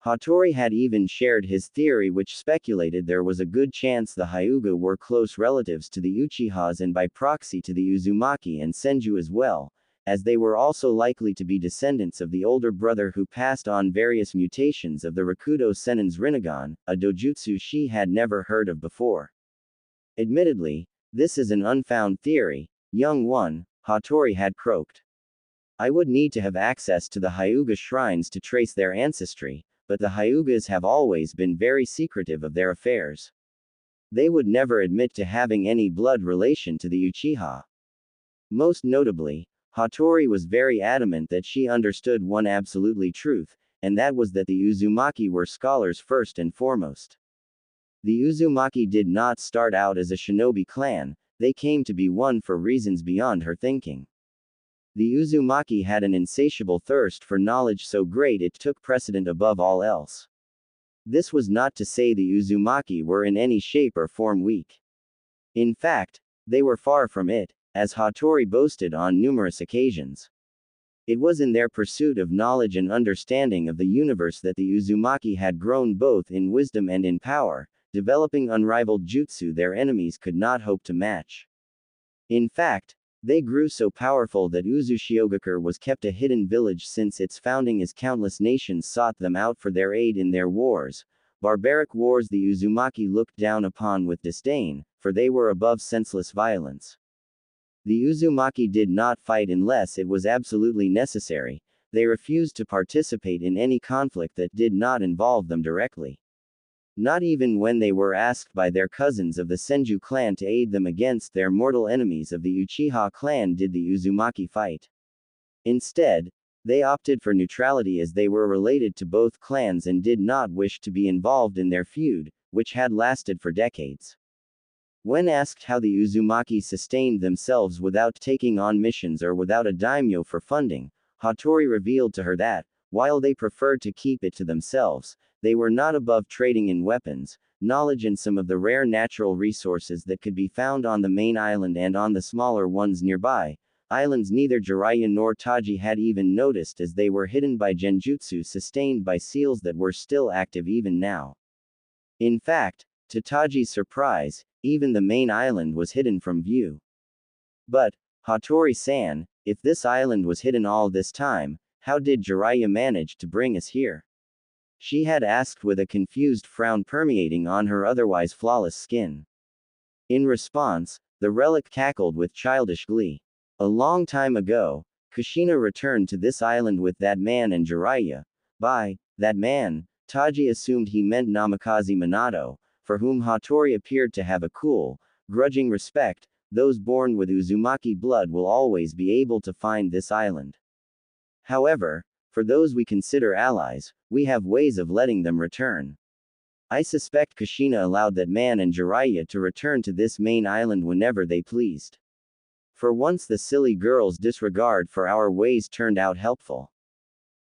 Hattori had even shared his theory, which speculated there was a good chance the Hyuga were close relatives to the Uchihas and by proxy to the Uzumaki and Senju as well, as they were also likely to be descendants of the older brother who passed on various mutations of the Rakudo Sennin's Rinnegan, a dojutsu she had never heard of before. Admittedly, this is an unfound theory, young one, Hattori had croaked. I would need to have access to the Hyuga shrines to trace their ancestry, but the Hyugas have always been very secretive of their affairs. They would never admit to having any blood relation to the Uchiha. Most notably, Hattori was very adamant that she understood one absolutely truth, and that was that the Uzumaki were scholars first and foremost. The Uzumaki did not start out as a shinobi clan, they came to be one for reasons beyond her thinking. The Uzumaki had an insatiable thirst for knowledge so great it took precedent above all else. This was not to say the Uzumaki were in any shape or form weak. In fact, they were far from it, as Hattori boasted on numerous occasions. It was in their pursuit of knowledge and understanding of the universe that the Uzumaki had grown both in wisdom and in power, developing unrivaled jutsu their enemies could not hope to match. In fact, they grew so powerful that Uzushiogakure was kept a hidden village since its founding, as countless nations sought them out for their aid in their wars, barbaric wars the Uzumaki looked down upon with disdain, for they were above senseless violence. The Uzumaki did not fight unless it was absolutely necessary, they refused to participate in any conflict that did not involve them directly. Not even when they were asked by their cousins of the Senju clan to aid them against their mortal enemies of the Uchiha clan did the Uzumaki fight. Instead, they opted for neutrality as they were related to both clans and did not wish to be involved in their feud, which had lasted for decades. When asked how the Uzumaki sustained themselves without taking on missions or without a daimyo for funding, Hattori revealed to her that, while they preferred to keep it to themselves, they were not above trading in weapons, knowledge and some of the rare natural resources that could be found on the main island and on the smaller ones nearby, islands neither Jiraiya nor Taji had even noticed as they were hidden by genjutsu sustained by seals that were still active even now. In fact, to Taji's surprise, even the main island was hidden from view. But, Hattori-san, if this island was hidden all this time, how did Jiraiya manage to bring us here? She had asked with a confused frown permeating on her otherwise flawless skin. In response, the relic cackled with childish glee. A long time ago, Kushina returned to this island with that man and Jiraiya. By that man, Taji assumed he meant Namikaze Minato, for whom Hattori appeared to have a cool, grudging respect. Those born with Uzumaki blood will always be able to find this island. However, for those we consider allies, we have ways of letting them return. I suspect Kushina allowed that man and Jiraiya to return to this main island whenever they pleased. For once the silly girl's disregard for our ways turned out helpful.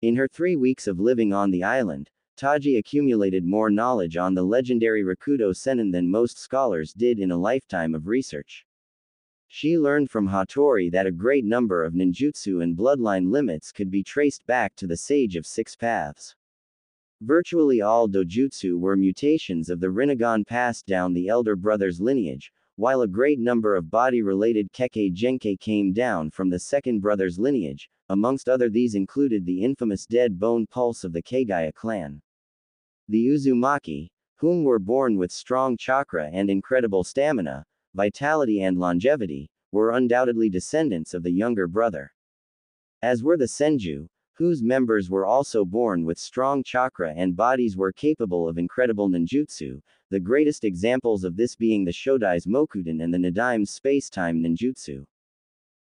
In her 3 weeks of living on the island, Taji accumulated more knowledge on the legendary Rakudo Sennin than most scholars did in a lifetime of research. She learned from Hattori that a great number of ninjutsu and bloodline limits could be traced back to the Sage of Six Paths. Virtually all dojutsu were mutations of the Rinnegan passed down the elder brother's lineage, while a great number of body-related Kekkei Genkei came down from the second brother's lineage. Amongst other these included the infamous dead bone pulse of the Kagaya clan. The Uzumaki, whom were born with strong chakra and incredible stamina, vitality and longevity, were undoubtedly descendants of the younger brother. As were the Senju, whose members were also born with strong chakra and bodies were capable of incredible ninjutsu, the greatest examples of this being the Shodai's Mokuden and the Nidaime's space-time ninjutsu.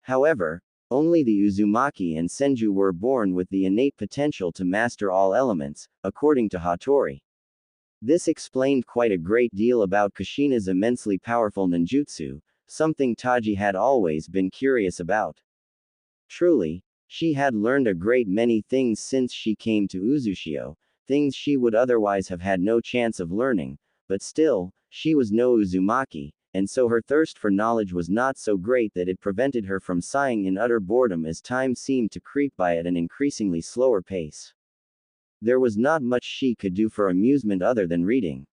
However, only the Uzumaki and Senju were born with the innate potential to master all elements, according to Hattori. This explained quite a great deal about Kushina's immensely powerful ninjutsu, something Taji had always been curious about. Truly, she had learned a great many things since she came to Uzushio, things she would otherwise have had no chance of learning, but still, she was no Uzumaki, and so her thirst for knowledge was not so great that it prevented her from sighing in utter boredom as time seemed to creep by at an increasingly slower pace. There was not much she could do for amusement other than reading.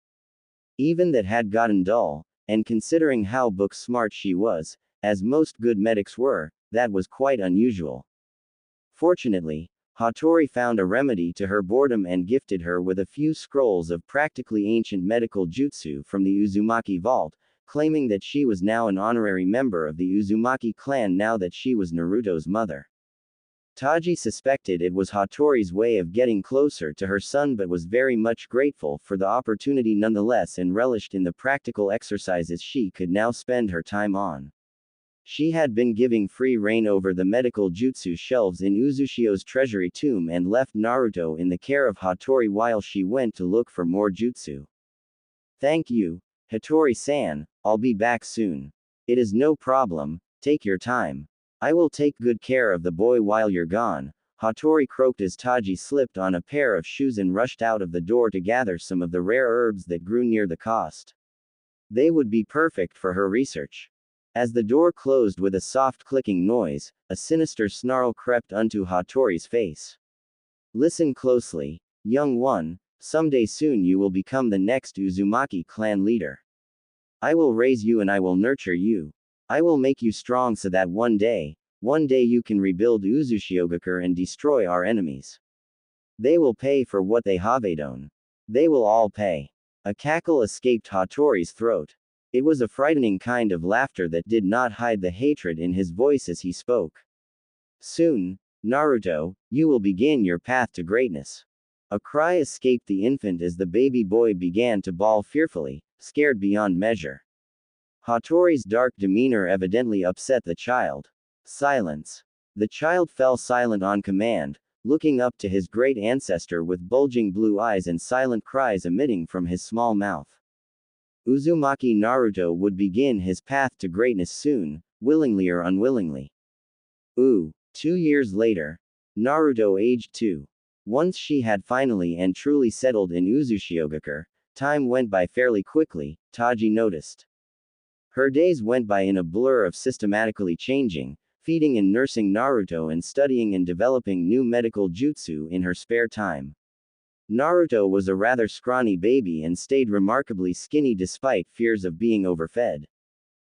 Even that had gotten dull, and considering how book smart she was, as most good medics were, that was quite unusual. Fortunately, Hattori found a remedy to her boredom and gifted her with a few scrolls of practically ancient medical jutsu from the Uzumaki vault, claiming that she was now an honorary member of the Uzumaki clan now that she was Naruto's mother. Taji suspected it was Hattori's way of getting closer to her son but was very much grateful for the opportunity nonetheless and relished in the practical exercises she could now spend her time on. She had been giving free rein over the medical jutsu shelves in Uzushio's treasury tomb and left Naruto in the care of Hattori while she went to look for more jutsu. Thank you, Hattori-san, I'll be back soon. It is no problem, take your time. I will take good care of the boy while you're gone, Hattori croaked as Taji slipped on a pair of shoes and rushed out of the door to gather some of the rare herbs that grew near the coast. They would be perfect for her research. As the door closed with a soft clicking noise, a sinister snarl crept onto Hattori's face. Listen closely, young one, someday soon you will become the next Uzumaki clan leader. I will raise you and I will nurture you. I will make you strong so that one day you can rebuild Uzushiogakure and destroy our enemies. They will pay for what they have done. They will all pay. A cackle escaped Hattori's throat. It was a frightening kind of laughter that did not hide the hatred in his voice as he spoke. Soon, Naruto, you will begin your path to greatness. A cry escaped the infant as the baby boy began to bawl fearfully, scared beyond measure. Hattori's dark demeanor evidently upset the child. Silence. The child fell silent on command, looking up to his great ancestor with bulging blue eyes and silent cries emitting from his small mouth. Uzumaki Naruto would begin his path to greatness soon, willingly or unwillingly. 2 years later. Naruto aged 2. Once she had finally and truly settled in Uzushiogakure, time went by fairly quickly, Taji noticed. Her days went by in a blur of systematically changing, feeding and nursing Naruto and studying and developing new medical jutsu in her spare time. Naruto was a rather scrawny baby and stayed remarkably skinny despite fears of being overfed.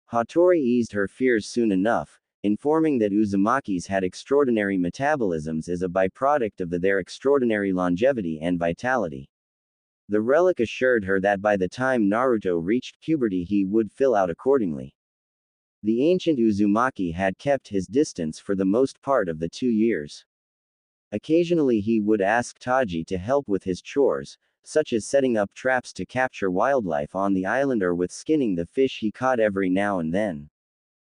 Hattori eased her fears soon enough, informing that Uzumakis had extraordinary metabolisms as a byproduct of their extraordinary longevity and vitality. The relic assured her that by the time Naruto reached puberty he would fill out accordingly. The ancient Uzumaki had kept his distance for the most part of the 2 years. Occasionally he would ask Taji to help with his chores, such as setting up traps to capture wildlife on the island or with skinning the fish he caught every now and then.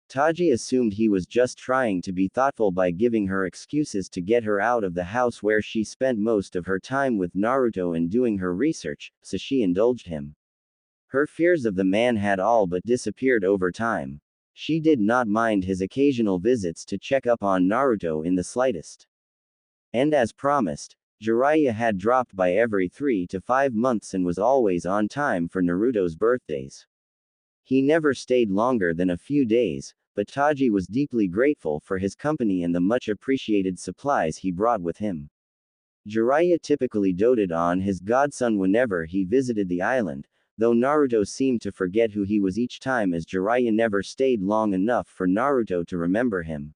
Taji assumed he was just trying to be thoughtful by giving her excuses to get her out of the house where she spent most of her time with Naruto and doing her research, so she indulged him. Her fears of the man had all but disappeared over time. She did not mind his occasional visits to check up on Naruto in the slightest. And as promised, Jiraiya had dropped by every 3 to 5 months and was always on time for Naruto's birthdays. He never stayed longer than a few days, but Taji was deeply grateful for his company and the much appreciated supplies he brought with him. Jiraiya typically doted on his godson whenever he visited the island, though Naruto seemed to forget who he was each time as Jiraiya never stayed long enough for Naruto to remember him.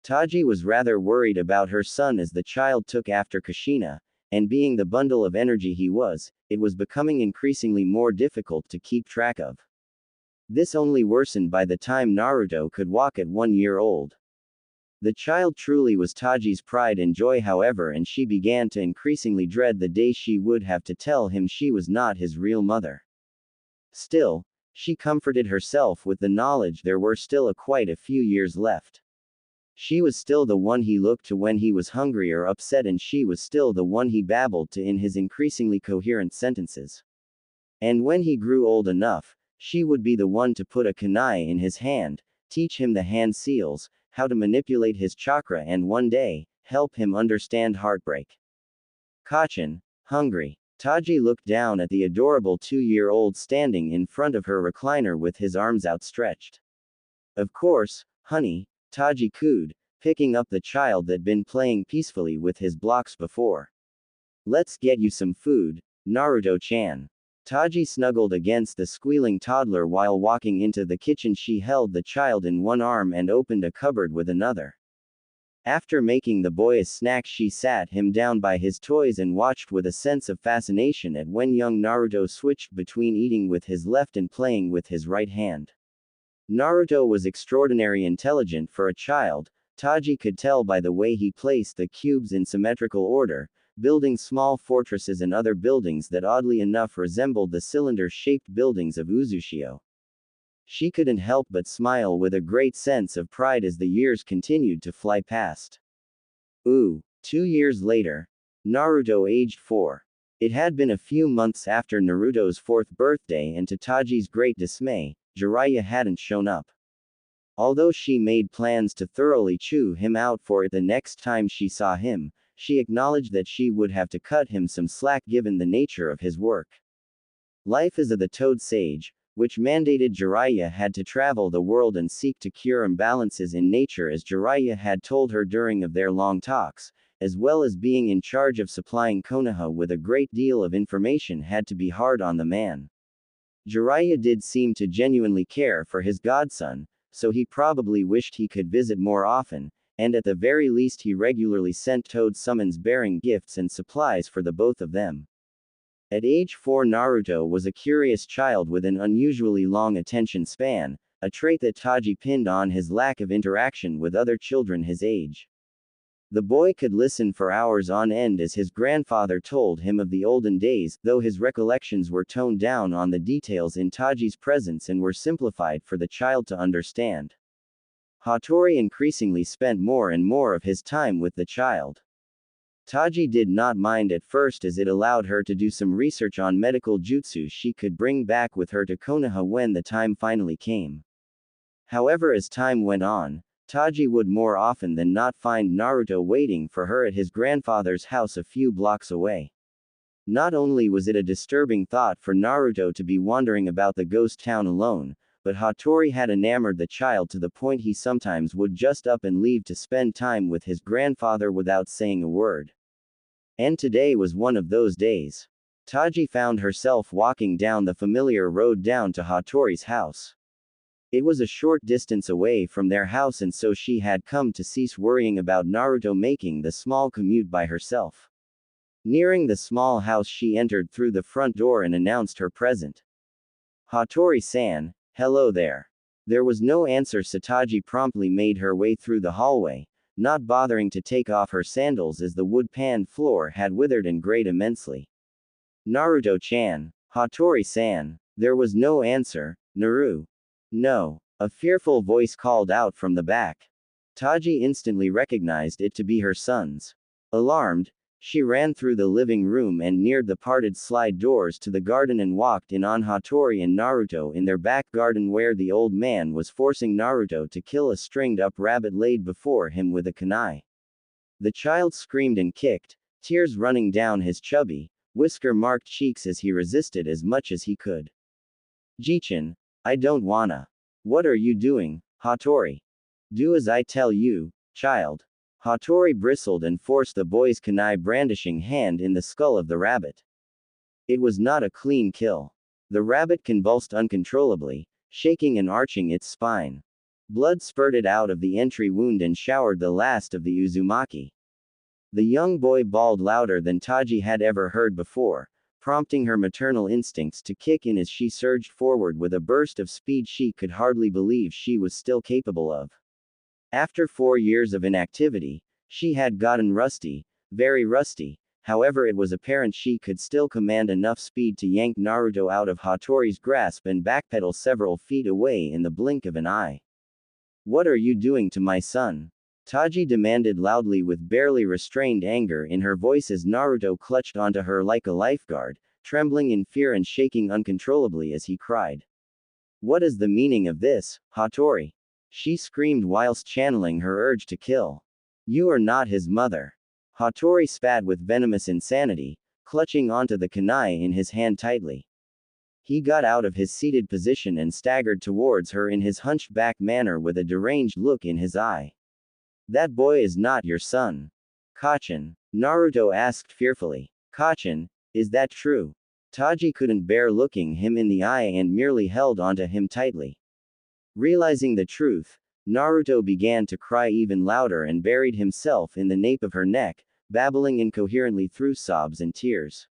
Taji was rather worried about her son as the child took after Kushina, and being the bundle of energy he was, it was becoming increasingly more difficult to keep track of. This only worsened by the time Naruto could walk at 1 year old. The child truly was Taji's pride and joy however, and she began to increasingly dread the day she would have to tell him she was not his real mother. Still, she comforted herself with the knowledge there were still quite a few years left. She was still the one he looked to when he was hungry or upset, and she was still the one he babbled to in his increasingly coherent sentences. And when he grew old enough, she would be the one to put a kunai in his hand, teach him the hand seals, how to manipulate his chakra, and one day, help him understand heartbreak. Kachin, hungry. Taji looked down at the adorable 2-year-old standing in front of her recliner with his arms outstretched. Of course, honey, Taji cooed, picking up the child that'd been playing peacefully with his blocks before. Let's get you some food, Naruto-chan. Taji snuggled against the squealing toddler while walking into the kitchen. She held the child in one arm and opened a cupboard with another. After making the boy a snack, she sat him down by his toys and watched with a sense of fascination at when young Naruto switched between eating with his left and playing with his right hand. Naruto was extraordinarily intelligent for a child. Taji could tell by the way he placed the cubes in symmetrical order, building small fortresses and other buildings that oddly enough resembled the cylinder-shaped buildings of Uzushio. She couldn't help but smile with a great sense of pride as the years continued to fly past. 2 years later. Naruto aged 4. It had been a few months after Naruto's 4th birthday, and to Taji's great dismay, Jiraiya hadn't shown up. Although she made plans to thoroughly chew him out for it the next time she saw him, she acknowledged that she would have to cut him some slack given the nature of his work. Life as the Toad Sage, which mandated Jiraiya had to travel the world and seek to cure imbalances in nature, as Jiraiya had told her during of their long talks, as well as being in charge of supplying Konoha with a great deal of information, had to be hard on the man. Jiraiya did seem to genuinely care for his godson, so he probably wished he could visit more often, and at the very least he regularly sent Toad summons bearing gifts and supplies for the both of them. At age 4, Naruto was a curious child with an unusually long attention span, a trait that Taji pinned on his lack of interaction with other children his age. The boy could listen for hours on end as his grandfather told him of the olden days, though his recollections were toned down on the details in Taji's presence and were simplified for the child to understand. Hattori increasingly spent more and more of his time with the child. Taji did not mind at first, as it allowed her to do some research on medical jutsu she could bring back with her to Konoha when the time finally came. However, as time went on, Taji would more often than not find Naruto waiting for her at his grandfather's house a few blocks away. Not only was it a disturbing thought for Naruto to be wandering about the ghost town alone, but Hattori had enamored the child to the point he sometimes would just up and leave to spend time with his grandfather without saying a word. And today was one of those days. Taji found herself walking down the familiar road down to Hattori's house. It was a short distance away from their house, and so she had come to cease worrying about Naruto making the small commute by herself. Nearing the small house, she entered through the front door and announced her present. Hattori-san, hello there. There was no answer, so Taji promptly made her way through the hallway, not bothering to take off her sandals as the wood-pan floor had withered and grayed immensely. Naruto-chan, Hattori-san. There was no answer. Naru. No. A fearful voice called out from the back. Taji instantly recognized it to be her son's. Alarmed, she ran through the living room and neared the parted slide doors to the garden and walked in on Hattori and Naruto in their back garden, where the old man was forcing Naruto to kill a stringed-up rabbit laid before him with a kunai. The child screamed and kicked, tears running down his chubby, whisker-marked cheeks as he resisted as much as he could. Jichin, I don't wanna. What are you doing, Hattori? Do as I tell you, child. Hattori bristled and forced the boy's kunai brandishing hand in the skull of the rabbit. It was not a clean kill. The rabbit convulsed uncontrollably, shaking and arching its spine. Blood spurted out of the entry wound and showered the last of the Uzumaki. The young boy bawled louder than Taji had ever heard before, prompting her maternal instincts to kick in as she surged forward with a burst of speed she could hardly believe she was still capable of. After 4 years of inactivity, she had gotten rusty, very rusty. However, it was apparent she could still command enough speed to yank Naruto out of Hattori's grasp and backpedal several feet away in the blink of an eye. What are you doing to my son? Taji demanded loudly with barely restrained anger in her voice as Naruto clutched onto her like a lifeguard, trembling in fear and shaking uncontrollably as he cried. What is the meaning of this, Hattori? She screamed whilst channeling her urge to kill. You are not his mother. Hattori spat with venomous insanity, clutching onto the kunai in his hand tightly. He got out of his seated position and staggered towards her in his hunched-back manner with a deranged look in his eye. That boy is not your son. Kachin? Naruto asked fearfully. Kachin, is that true? Taji couldn't bear looking him in the eye and merely held onto him tightly. Realizing the truth, Naruto began to cry even louder and buried himself in the nape of her neck, babbling incoherently through sobs and tears.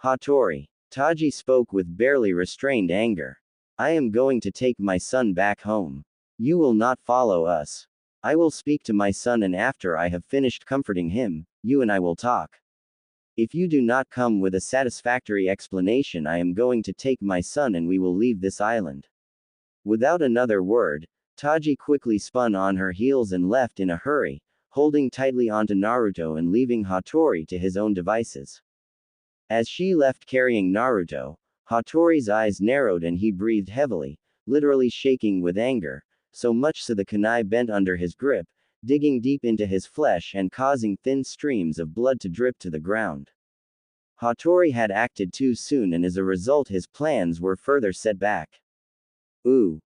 Hattori. Taji spoke with barely restrained anger. I am going to take my son back home. You will not follow us. I will speak to my son, and after I have finished comforting him, you and I will talk. If you do not come with a satisfactory explanation, I am going to take my son and we will leave this island. Without another word, Taji quickly spun on her heels and left in a hurry, holding tightly onto Naruto and leaving Hattori to his own devices. As she left carrying Naruto, Hattori's eyes narrowed and he breathed heavily, literally shaking with anger, so much so the kunai bent under his grip, digging deep into his flesh and causing thin streams of blood to drip to the ground. Hattori had acted too soon, and as a result his plans were further set back. 1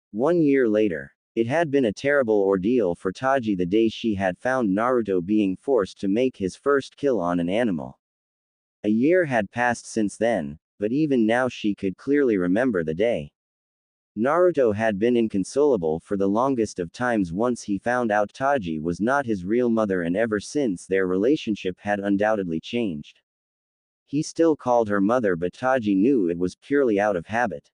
year later. It had been a terrible ordeal for Taji the day she had found Naruto being forced to make his first kill on an animal. A year had passed since then, but even now she could clearly remember the day. Naruto had been inconsolable for the longest of times once he found out Taji was not his real mother, and ever since their relationship had undoubtedly changed. He still called her mother, but Taji knew it was purely out of habit.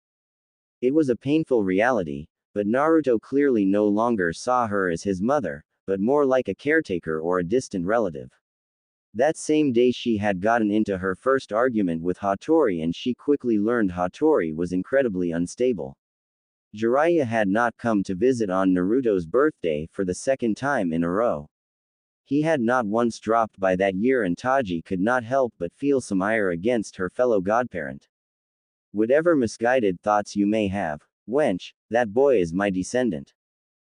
It was a painful reality, but Naruto clearly no longer saw her as his mother, but more like a caretaker or a distant relative. That same day she had gotten into her first argument with Hattori, and she quickly learned Hattori was incredibly unstable. Jiraiya had not come to visit on Naruto's birthday for the second time in a row. He had not once dropped by that year, and Taji could not help but feel some ire against her fellow godparent. Whatever misguided thoughts you may have, wench, that boy is my descendant.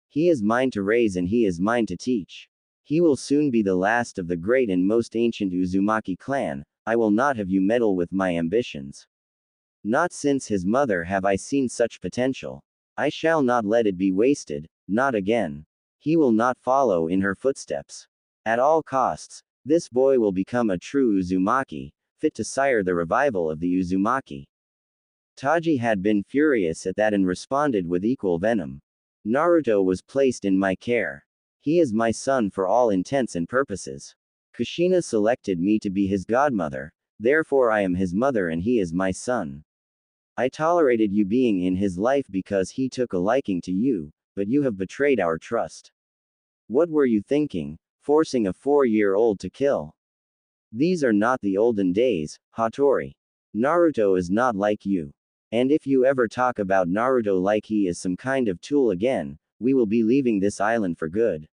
He is mine to raise and he is mine to teach. He will soon be the last of the great and most ancient Uzumaki clan. I will not have you meddle with my ambitions. Not since his mother have I seen such potential. I shall not let it be wasted, not again. He will not follow in her footsteps. At all costs, this boy will become a true Uzumaki, fit to sire the revival of the Uzumaki. Taji had been furious at that and responded with equal venom. Naruto was placed in my care. He is my son for all intents and purposes. Kushina selected me to be his godmother, therefore I am his mother and he is my son. I tolerated you being in his life because he took a liking to you, but you have betrayed our trust. What were you thinking, forcing a 4-year-old to kill? These are not the olden days, Hattori. Naruto is not like you. And if you ever talk about Naruto like he is some kind of tool again, we will be leaving this island for good.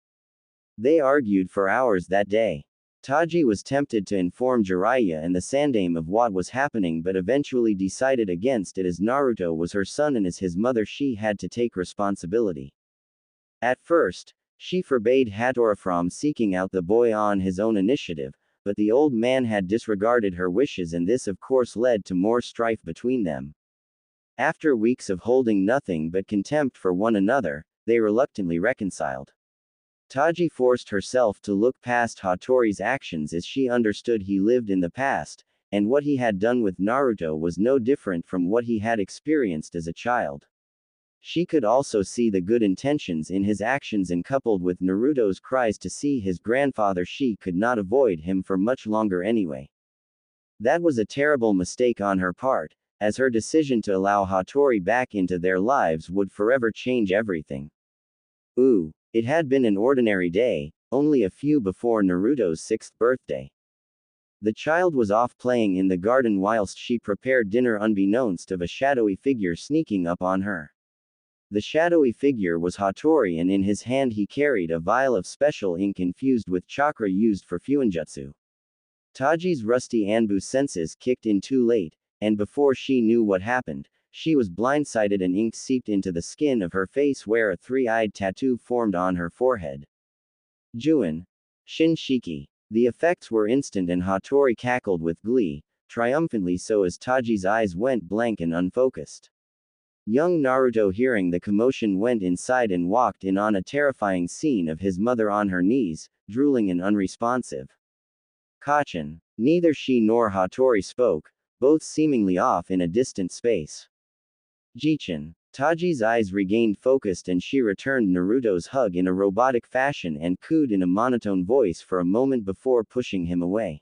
They argued for hours that day. Taji was tempted to inform Jiraiya and the Sandaime of what was happening, but eventually decided against it, as Naruto was her son and as his mother she had to take responsibility. At first, she forbade Hattori from seeking out the boy on his own initiative, but the old man had disregarded her wishes, and this of course led to more strife between them. After weeks of holding nothing but contempt for one another, they reluctantly reconciled. Taji forced herself to look past Hattori's actions as she understood he lived in the past, and what he had done with Naruto was no different from what he had experienced as a child. She could also see the good intentions in his actions, and coupled with Naruto's cries to see his grandfather, she could not avoid him for much longer anyway. That was a terrible mistake on her part, as her decision to allow Hattori back into their lives would forever change everything. It had been an ordinary day, only a few before Naruto's 6th birthday. The child was off playing in the garden whilst she prepared dinner, unbeknownst of a shadowy figure sneaking up on her. The shadowy figure was Hattori, and in his hand he carried a vial of special ink infused with chakra used for fuinjutsu. Taji's rusty Anbu senses kicked in too late, and before she knew what happened, she was blindsided and ink seeped into the skin of her face where a 3-eyed tattoo formed on her forehead. Juin. Shinshiki. The effects were instant and Hattori cackled with glee, triumphantly so, as Taji's eyes went blank and unfocused. Young Naruto, hearing the commotion, went inside and walked in on a terrifying scene of his mother on her knees, drooling and unresponsive. Kachin. Neither she nor Hattori spoke, both seemingly off in a distant space. Jichin. Taji's eyes regained focus and she returned Naruto's hug in a robotic fashion and cooed in a monotone voice for a moment before pushing him away.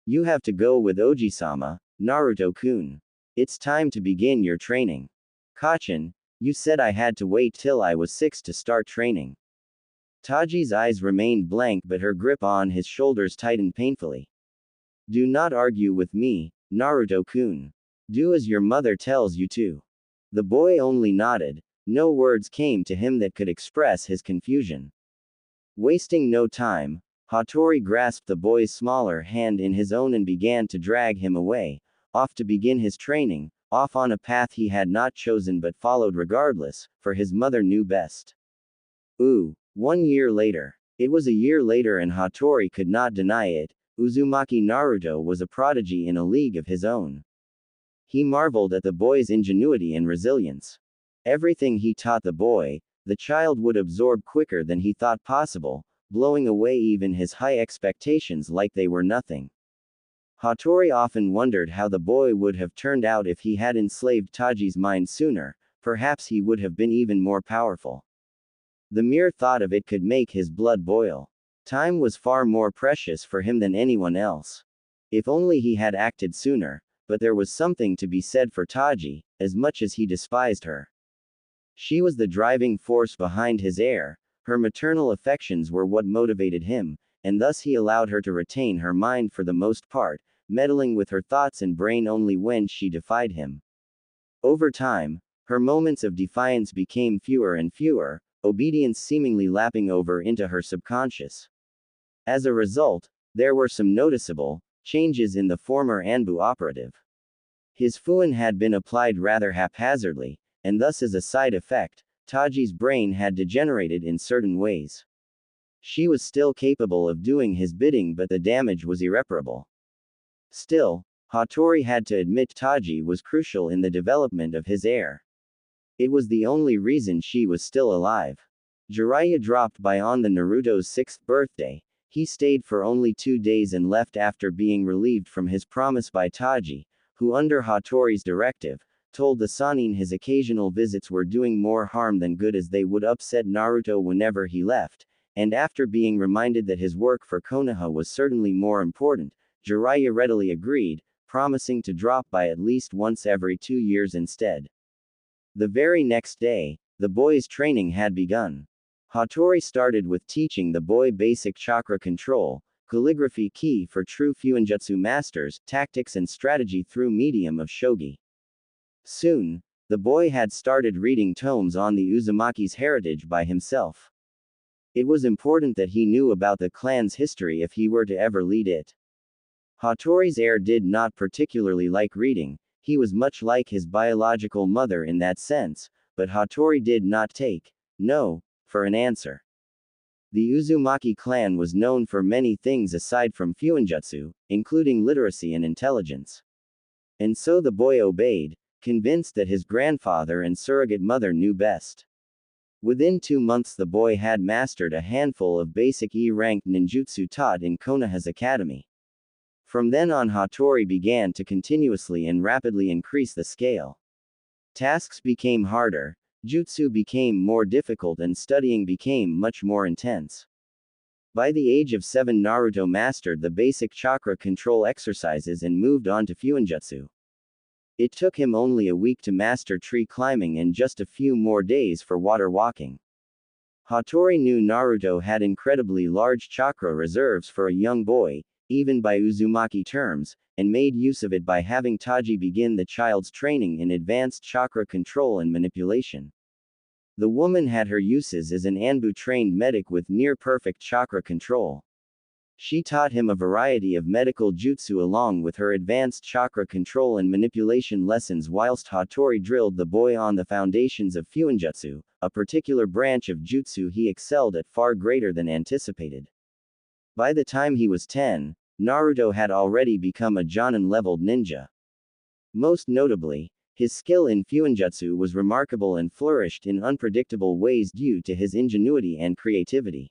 You have to go with Oji-sama, Naruto-kun. It's time to begin your training. Kachin, you said I had to wait till I was 6 to start training. Taji's eyes remained blank but her grip on his shoulders tightened painfully. Do not argue with me, Naruto-kun. Do as your mother tells you to. The boy only nodded, no words came to him that could express his confusion. Wasting no time, Hattori grasped the boy's smaller hand in his own and began to drag him away, off to begin his training, off on a path he had not chosen but followed regardless, for his mother knew best. 1 year later. It was a year later and Hattori could not deny it, Uzumaki Naruto was a prodigy in a league of his own. He marveled at the boy's ingenuity and resilience. Everything he taught the boy, the child would absorb quicker than he thought possible, blowing away even his high expectations like they were nothing. Hattori often wondered how the boy would have turned out if he had enslaved Taji's mind sooner, perhaps he would have been even more powerful. The mere thought of it could make his blood boil. Time was far more precious for him than anyone else. If only he had acted sooner, but there was something to be said for Taji, as much as he despised her. She was the driving force behind his heir, her maternal affections were what motivated him, and thus he allowed her to retain her mind for the most part, meddling with her thoughts and brain only when she defied him. Over time, her moments of defiance became fewer and fewer, obedience seemingly lapping over into her subconscious. As a result, there were some noticeable changes in the former Anbu operative. His fuin had been applied rather haphazardly, and thus as a side effect, Taji's brain had degenerated in certain ways. She was still capable of doing his bidding but the damage was irreparable. Still, Hattori had to admit Taji was crucial in the development of his heir. It was the only reason she was still alive. Jiraiya dropped by on the Naruto's 6th birthday. He stayed for only 2 days and left after being relieved from his promise by Taji, who under Hattori's directive, told the Sannin his occasional visits were doing more harm than good as they would upset Naruto whenever he left, and after being reminded that his work for Konoha was certainly more important, Jiraiya readily agreed, promising to drop by at least once every 2 years instead. The very next day, the boy's training had begun. Hattori started with teaching the boy basic chakra control, calligraphy key for true fuinjutsu masters, tactics and strategy through medium of shogi. Soon, the boy had started reading tomes on the Uzumaki's heritage by himself. It was important that he knew about the clan's history if he were to ever lead it. Hattori's heir did not particularly like reading, he was much like his biological mother in that sense, but Hattori did not take no for an answer. The Uzumaki clan was known for many things aside from fuinjutsu, including literacy and intelligence. And so the boy obeyed, convinced that his grandfather and surrogate mother knew best. Within 2 months the boy had mastered a handful of basic E-rank ninjutsu taught in Konoha's academy. From then on Hattori began to continuously and rapidly increase the scale. Tasks became harder, jutsu became more difficult and studying became much more intense. By the age of 7 Naruto mastered the basic chakra control exercises and moved on to fuinjutsu. It took him only a week to master tree climbing and just a few more days for water walking. Hattori knew Naruto had incredibly large chakra reserves for a young boy, even by Uzumaki terms, and made use of it by having Taji begin the child's training in advanced chakra control and manipulation. The woman had her uses as an Anbu-trained medic with near-perfect chakra control. She taught him a variety of medical jutsu along with her advanced chakra control and manipulation lessons whilst Hattori drilled the boy on the foundations of fuinjutsu, a particular branch of jutsu he excelled at far greater than anticipated. By the time he was 10, Naruto had already become a Jonin-leveled ninja. Most notably, his skill in fuinjutsu was remarkable and flourished in unpredictable ways due to his ingenuity and creativity.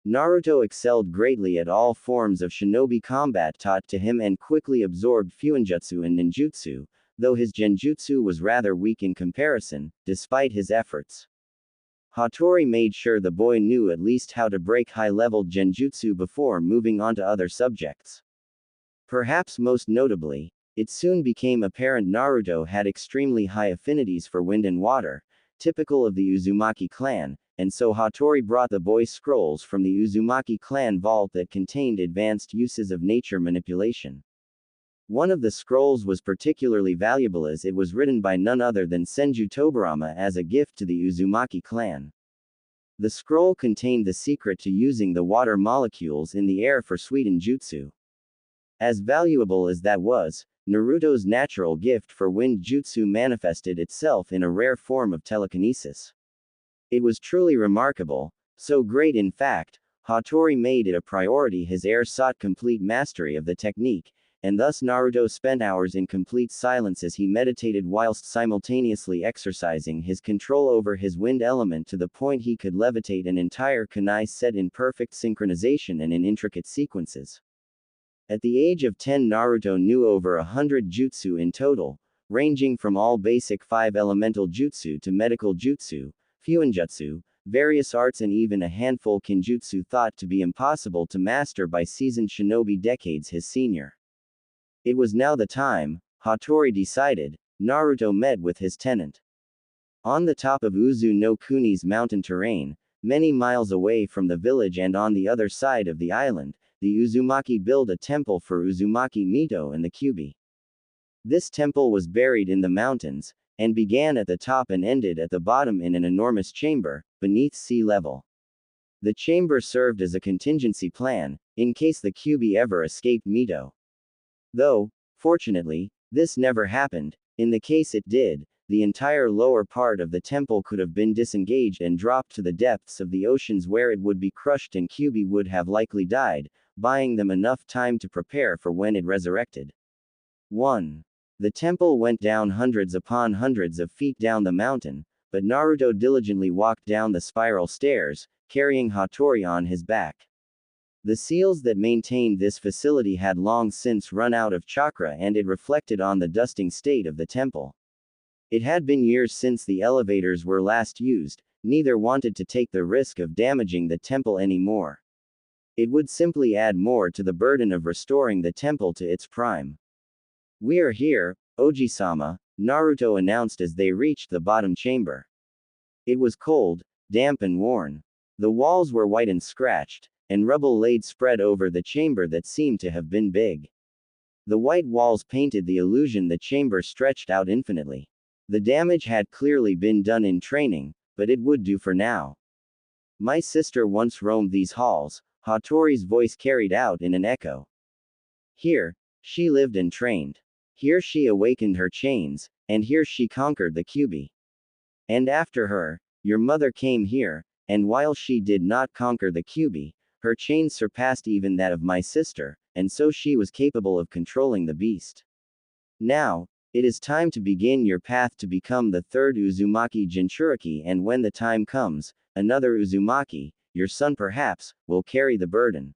Naruto excelled greatly at all forms of shinobi combat taught to him and quickly absorbed fuinjutsu and ninjutsu, though his genjutsu was rather weak in comparison, despite his efforts. Hattori made sure the boy knew at least how to break high-level genjutsu before moving on to other subjects. Perhaps most notably, it soon became apparent Naruto had extremely high affinities for wind and water, typical of the Uzumaki clan, and so Hattori brought the boy scrolls from the Uzumaki clan vault that contained advanced uses of nature manipulation. One of the scrolls was particularly valuable as it was written by none other than Senju Tobarama as a gift to the Uzumaki clan. The scroll contained the secret to using the water molecules in the air for sweeten jutsu. As valuable as that was, Naruto's natural gift for wind jutsu manifested itself in a rare form of telekinesis. It was truly remarkable, so great in fact, Hattori made it a priority his heir sought complete mastery of the technique, and thus Naruto spent hours in complete silence as he meditated whilst simultaneously exercising his control over his wind element to the point he could levitate an entire kunai set in perfect synchronization and in intricate sequences. At the age of 10 Naruto knew over 100 jutsu in total, ranging from all basic 5 elemental jutsu to medical jutsu, fuinjutsu, various arts and even a handful kinjutsu thought to be impossible to master by seasoned shinobi decades his senior. It was now the time, Hattori decided. Naruto met with his tenant. On the top of Uzu no Kuni's mountain terrain, many miles away from the village and on the other side of the island, the Uzumaki built a temple for Uzumaki Mito and the Kyubi. This temple was buried in the mountains, and began at the top and ended at the bottom in an enormous chamber, beneath sea level. The chamber served as a contingency plan, in case the Kyubi ever escaped Mito. Though, fortunately, this never happened. In the case it did, the entire lower part of the temple could have been disengaged and dropped to the depths of the oceans where it would be crushed and Kyubi would have likely died, buying them enough time to prepare for when it resurrected. 1. The temple went down hundreds upon hundreds of feet down the mountain, but Naruto diligently walked down the spiral stairs, carrying Hattori on his back. The seals that maintained this facility had long since run out of chakra and it reflected on the dusting state of the temple. It had been years since the elevators were last used, neither wanted to take the risk of damaging the temple anymore. It would simply add more to the burden of restoring the temple to its prime. "We are here, Oji-sama," Naruto announced as they reached the bottom chamber. It was cold, damp and worn. The walls were white and scratched, and rubble laid spread over the chamber that seemed to have been big. The white walls painted the illusion the chamber stretched out infinitely. The damage had clearly been done in training, but it would do for now. "My sister once roamed these halls," Hattori's voice carried out in an echo. "Here, she lived and trained. Here she awakened her chains, and here she conquered the Kyubi. And after her, your mother came here, and while she did not conquer the Kyubi, her chains surpassed even that of my sister, and so she was capable of controlling the beast. Now, it is time to begin your path to become the third Uzumaki Jinchuriki, and when the time comes, another Uzumaki, your son perhaps, will carry the burden.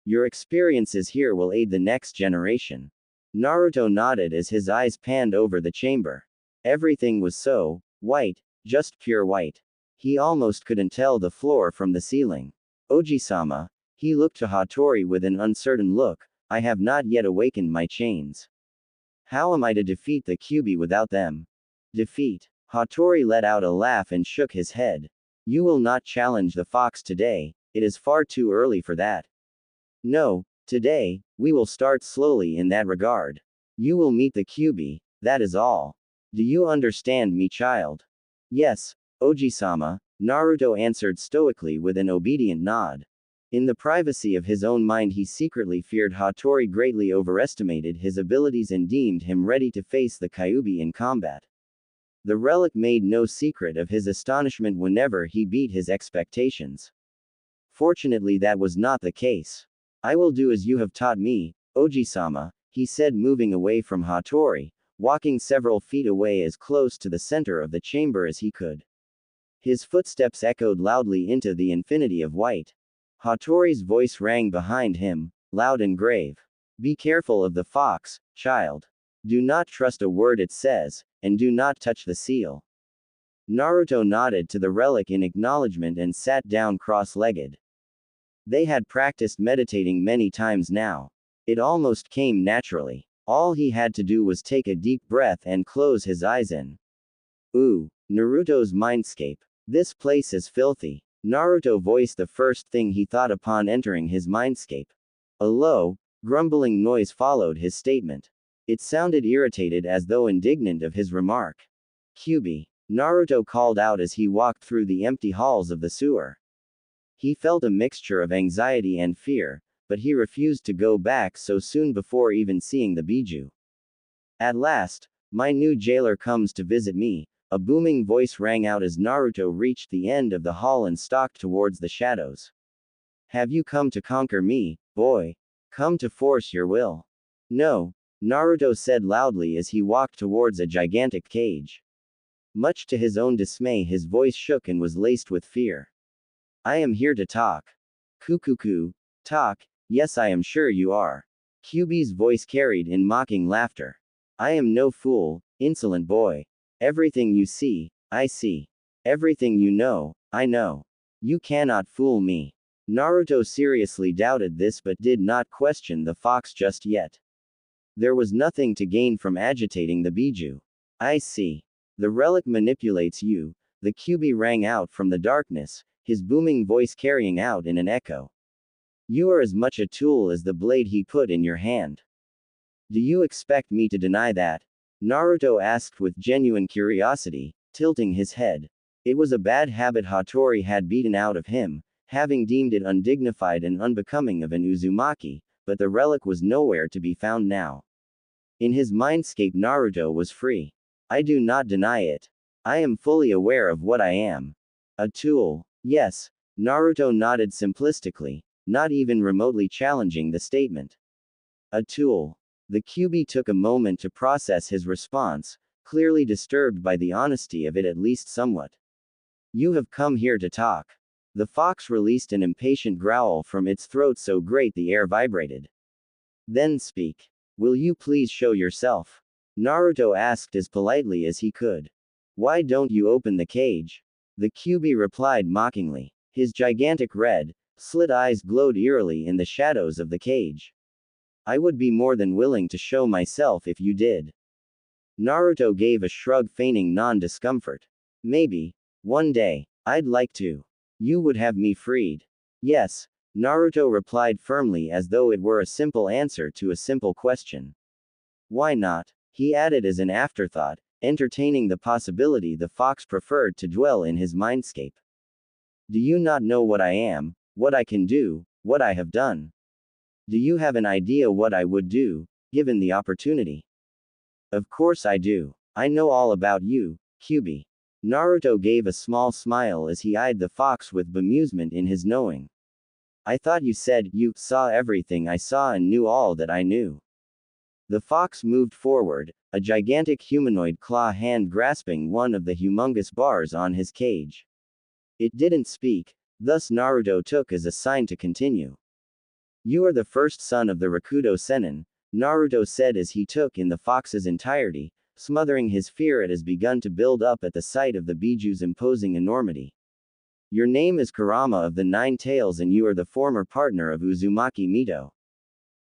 Your experiences here will aid the next generation." Naruto nodded as his eyes panned over the chamber. Everything was so white, just pure white. He almost couldn't tell the floor from the ceiling. "Oji-sama," he looked to Hattori with an uncertain look, "I have not yet awakened my chains. How am I to defeat the Kyubi without them?" "Defeat?" Hattori let out a laugh and shook his head. "You will not challenge the fox today, it is far too early for that. No, today, we will start slowly in that regard. You will meet the Kyubi, that is all. Do you understand me, child?" "Yes, Oji-sama," Naruto answered stoically with an obedient nod. In the privacy of his own mind he secretly feared Hattori greatly overestimated his abilities and deemed him ready to face the Kyubi in combat. The relic made no secret of his astonishment whenever he beat his expectations. Fortunately that was not the case. "I will do as you have taught me, Oji-sama," he said, moving away from Hattori, walking several feet away as close to the center of the chamber as he could. His footsteps echoed loudly into the infinity of white. Hattori's voice rang behind him, loud and grave. Be careful of the fox, child. Do not trust a word it says, and do not touch the seal. Naruto nodded to the relic in acknowledgement and sat down cross-legged. They had practiced meditating many times now. It almost came naturally. All he had to do was take a deep breath and close his eyes in. Ooh, Naruto's mindscape. This place is filthy. Naruto voiced the first thing he thought upon entering his mindscape. A low, grumbling noise followed his statement. It sounded irritated as though indignant of his remark. Kyuubi, Naruto called out as he walked through the empty halls of the sewer. He felt a mixture of anxiety and fear, but he refused to go back so soon before even seeing the Biju. At last, my new jailer comes to visit me, a booming voice rang out as Naruto reached the end of the hall and stalked towards the shadows. Have you come to conquer me, boy? Come to force your will? No, Naruto said loudly as he walked towards a gigantic cage. Much to his own dismay, his voice shook and was laced with fear. I am here to talk. Kukuku, talk, yes, I am sure you are. Kyuubi's voice carried in mocking laughter. I am no fool, insolent boy. Everything you see, I see. Everything you know, I know. You cannot fool me. Naruto seriously doubted this but did not question the fox just yet. There was nothing to gain from agitating the Biju. I see. The relic manipulates you, the Kyuubi rang out from the darkness, his booming voice carrying out in an echo. You are as much a tool as the blade he put in your hand. Do you expect me to deny that? Naruto asked with genuine curiosity, tilting his head. It was a bad habit Hattori had beaten out of him, having deemed it undignified and unbecoming of an Uzumaki, but the relic was nowhere to be found now. In his mindscape Naruto was free. I do not deny it. I am fully aware of what I am. A tool. Yes, Naruto nodded simplistically, not even remotely challenging the statement. A tool. The Kyuubi took a moment to process his response, clearly disturbed by the honesty of it at least somewhat. You have come here to talk. The fox released an impatient growl from its throat so great the air vibrated. Then speak. Will you please show yourself? Naruto asked as politely as he could. Why don't you open the cage? The Kyuubi replied mockingly. His gigantic red, slit eyes glowed eerily in the shadows of the cage. I would be more than willing to show myself if you did. Naruto gave a shrug feigning non-discomfort. Maybe. One day. I'd like to. You would have me freed. Yes, Naruto replied firmly as though it were a simple answer to a simple question. Why not? He added as an afterthought, entertaining the possibility the fox preferred to dwell in his mindscape. Do you not know what I am, what I can do, what I have done? Do you have an idea what I would do, given the opportunity? Of course I do. I know all about you, Kyuubi. Naruto gave a small smile as he eyed the fox with bemusement in his knowing. I thought you said you saw everything I saw and knew all that I knew. The fox moved forward, a gigantic humanoid claw hand grasping one of the humongous bars on his cage. It didn't speak, thus Naruto took as a sign to continue. You are the first son of the Rakudo Sennin, Naruto said as he took in the fox's entirety, smothering his fear it has begun to build up at the sight of the Biju's imposing enormity. Your name is Kurama of the Nine Tails and you are the former partner of Uzumaki Mito.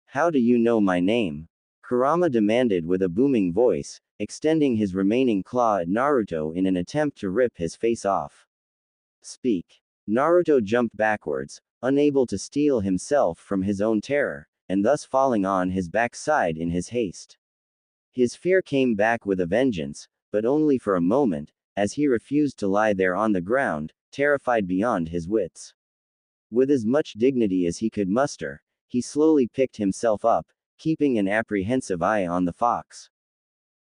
How do you know my name? Kurama demanded with a booming voice, extending his remaining claw at Naruto in an attempt to rip his face off. Speak. Naruto jumped backwards, unable to steel himself from his own terror, and thus falling on his backside in his haste. His fear came back with a vengeance, but only for a moment, as he refused to lie there on the ground, terrified beyond his wits. With as much dignity as he could muster, he slowly picked himself up, keeping an apprehensive eye on the fox.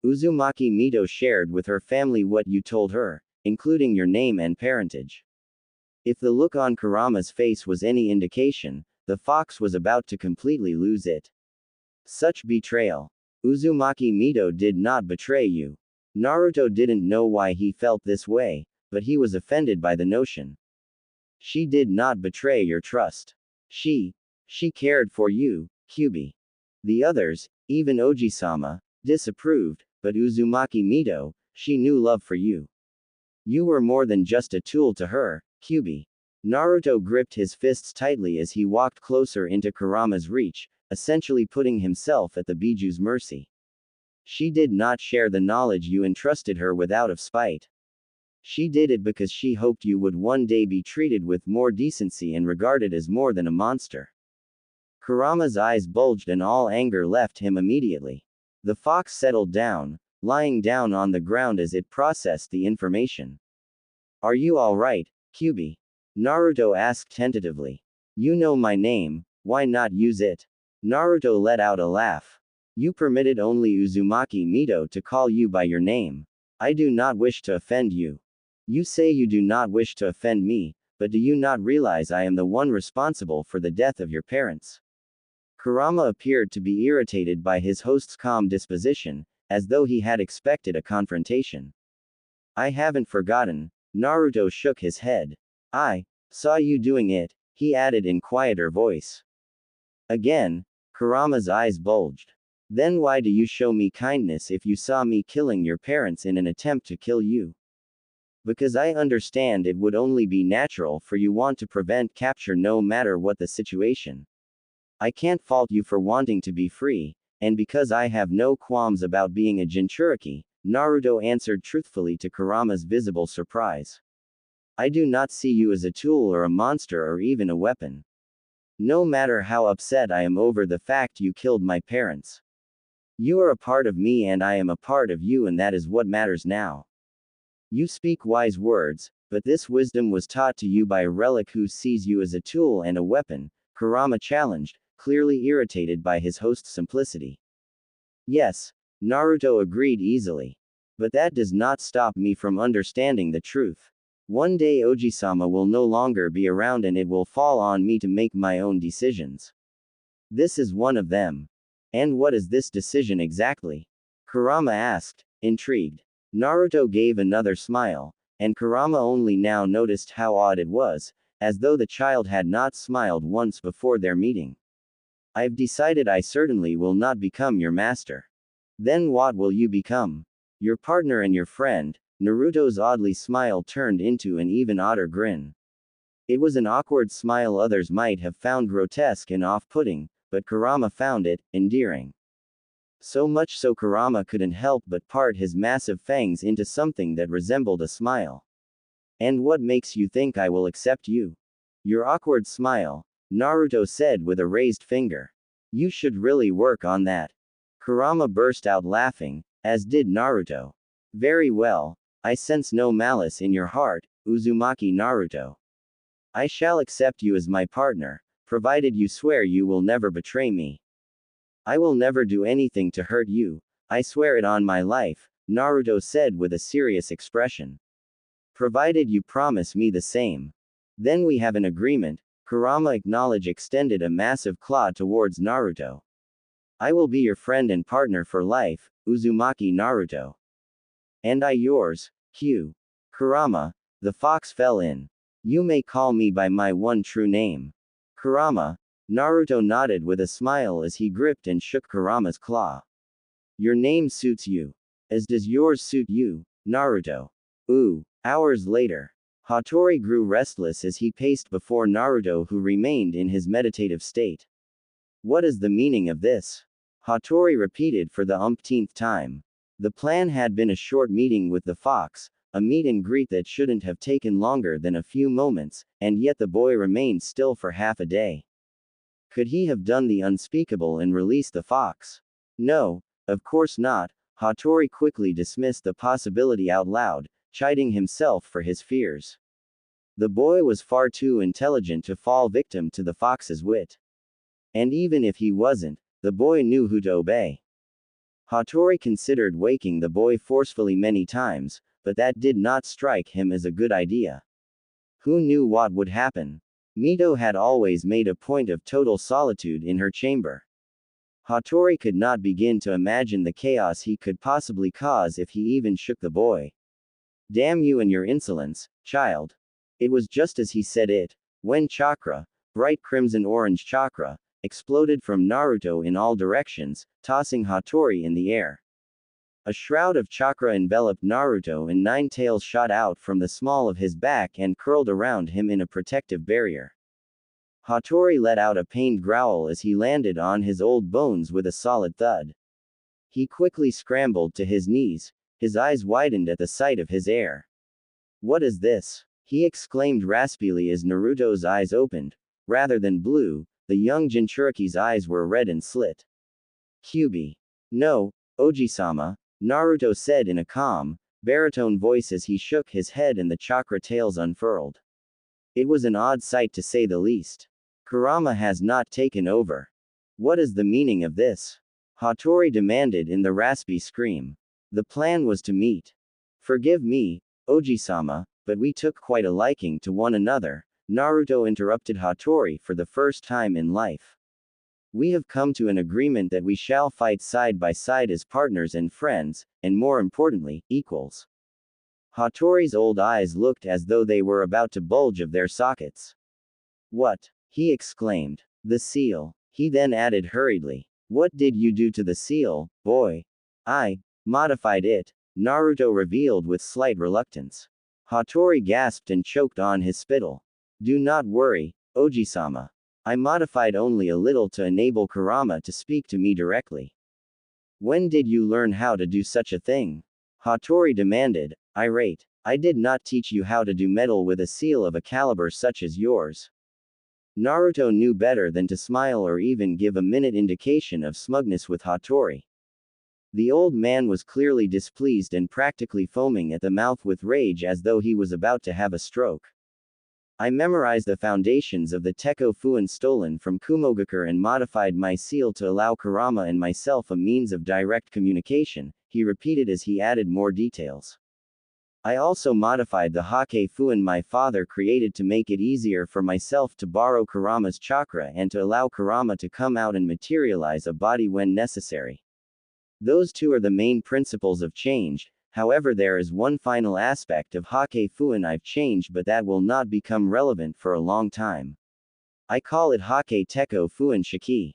Uzumaki Mito shared with her family what you told her, including your name and parentage. If the look on Kurama's face was any indication, the fox was about to completely lose it. Such betrayal. Uzumaki Mito did not betray you. Naruto didn't know why he felt this way, but he was offended by the notion. She did not betray your trust. She cared for you, Kyubi. The others, even Oji-sama, disapproved, but Uzumaki Mito, she knew love for you. You were more than just a tool to her, Kyubi. Naruto gripped his fists tightly as he walked closer into Kurama's reach, essentially putting himself at the Biju's mercy. She did not share the knowledge you entrusted her with out of spite. She did it because she hoped you would one day be treated with more decency and regarded as more than a monster. Kurama's eyes bulged and all anger left him immediately. The fox settled down, lying down on the ground as it processed the information. Are you alright, Kyubi? Naruto asked tentatively. You know my name, why not use it? Naruto let out a laugh. You permitted only Uzumaki Mito to call you by your name. I do not wish to offend you. You say you do not wish to offend me, but do you not realize I am the one responsible for the death of your parents? Kurama appeared to be irritated by his host's calm disposition, as though he had expected a confrontation. I haven't forgotten. Naruto shook his head. I saw you doing it, he added in quieter voice. Again, Kurama's eyes bulged. Then why do you show me kindness if you saw me killing your parents in an attempt to kill you? Because I understand it would only be natural for you want to prevent capture no matter what the situation. I can't fault you for wanting to be free, and because I have no qualms about being a Jinchuriki, Naruto answered truthfully to Kurama's visible surprise. I do not see you as a tool or a monster or even a weapon. No matter how upset I am over the fact you killed my parents. You are a part of me and I am a part of you, and that is what matters now. You speak wise words, but this wisdom was taught to you by a relic who sees you as a tool and a weapon, Kurama challenged, clearly irritated by his host's simplicity. Yes, Naruto agreed easily. But that does not stop me from understanding the truth. One day Oji-sama will no longer be around and it will fall on me to make my own decisions. This is one of them. And what is this decision exactly? Kurama asked, intrigued. Naruto gave another smile, and Kurama only now noticed how odd it was, as though the child had not smiled once before their meeting. I've decided I certainly will not become your master. Then what will you become? Your partner and your friend. Naruto's oddly smile turned into an even odder grin. It was an awkward smile others might have found grotesque and off-putting, but Kurama found it endearing. So much so Kurama couldn't help but part his massive fangs into something that resembled a smile. And what makes you think I will accept you? Your awkward smile, Naruto said with a raised finger. You should really work on that. Kurama burst out laughing, as did Naruto. Very well, I sense no malice in your heart, Uzumaki Naruto. I shall accept you as my partner, provided you swear you will never betray me. I will never do anything to hurt you, I swear it on my life, Naruto said with a serious expression. Provided you promise me the same. Then we have an agreement. Kurama extended a massive claw towards Naruto. I will be your friend and partner for life, Uzumaki Naruto. And I yours, Q. Kurama. The fox fell in. You may call me by my one true name. Kurama. Naruto nodded with a smile as he gripped and shook Kurama's claw. Your name suits you. As does yours suit you, Naruto. Ooh. Hours later. Hattori grew restless as he paced before Naruto, who remained in his meditative state. What is the meaning of this? Hattori repeated for the umpteenth time. The plan had been a short meeting with the fox, a meet and greet that shouldn't have taken longer than a few moments, and yet the boy remained still for half a day. Could he have done the unspeakable and released the fox? No, of course not. Hattori quickly dismissed the possibility out loud, chiding himself for his fears. The boy was far too intelligent to fall victim to the fox's wit. And even if he wasn't, the boy knew who to obey. Hattori considered waking the boy forcefully many times, but that did not strike him as a good idea. Who knew what would happen? Mito had always made a point of total solitude in her chamber. Hattori could not begin to imagine the chaos he could possibly cause if he even shook the boy. Damn you and your insolence, child. It was just as he said it, when chakra, bright crimson-orange chakra, exploded from Naruto in all directions, tossing Hattori in the air. A shroud of chakra enveloped Naruto and 9 tails shot out from the small of his back and curled around him in a protective barrier. Hattori let out a pained growl as he landed on his old bones with a solid thud. He quickly scrambled to his knees, his eyes widened at the sight of his heir. "What is this?" he exclaimed raspily as Naruto's eyes opened. Rather than blue, the young Jinchuriki's eyes were red and slit. "Kyuubi." "No, Oji-sama," Naruto said in a calm, baritone voice as he shook his head and the chakra tails unfurled. It was an odd sight to say the least. "Kurama has not taken over. What is the meaning of this?" Hattori demanded in the raspy scream. "The plan was to meet." "Forgive me, Oji-sama, but we took quite a liking to one another," Naruto interrupted Hattori for the first time in life. "We have come to an agreement that we shall fight side by side as partners and friends, and more importantly, equals." Hattori's old eyes looked as though they were about to bulge of their sockets. "What?" he exclaimed. "The seal." He then added hurriedly. "What did you do to the seal, boy?" "I modified it," Naruto revealed with slight reluctance. Hattori gasped and choked on his spittle. "Do not worry, Oji-sama. I modified only a little to enable Kurama to speak to me directly." "When did you learn how to do such a thing?" Hattori demanded, irate. "I did not teach you how to do metal with a seal of a caliber such as yours." Naruto knew better than to smile or even give a minute indication of smugness with Hattori. The old man was clearly displeased and practically foaming at the mouth with rage as though he was about to have a stroke. "I memorized the foundations of the Tekko Fuin stolen from Kumogakure and modified my seal to allow Kurama and myself a means of direct communication," he repeated as he added more details. "I also modified the Hake Fuin my father created to make it easier for myself to borrow Kurama's chakra and to allow Kurama to come out and materialize a body when necessary. Those two are the main principles of change. However, there is one final aspect of Hake Fuin I've changed, but that will not become relevant for a long time. I call it Hake Tekko Fuin Shiki."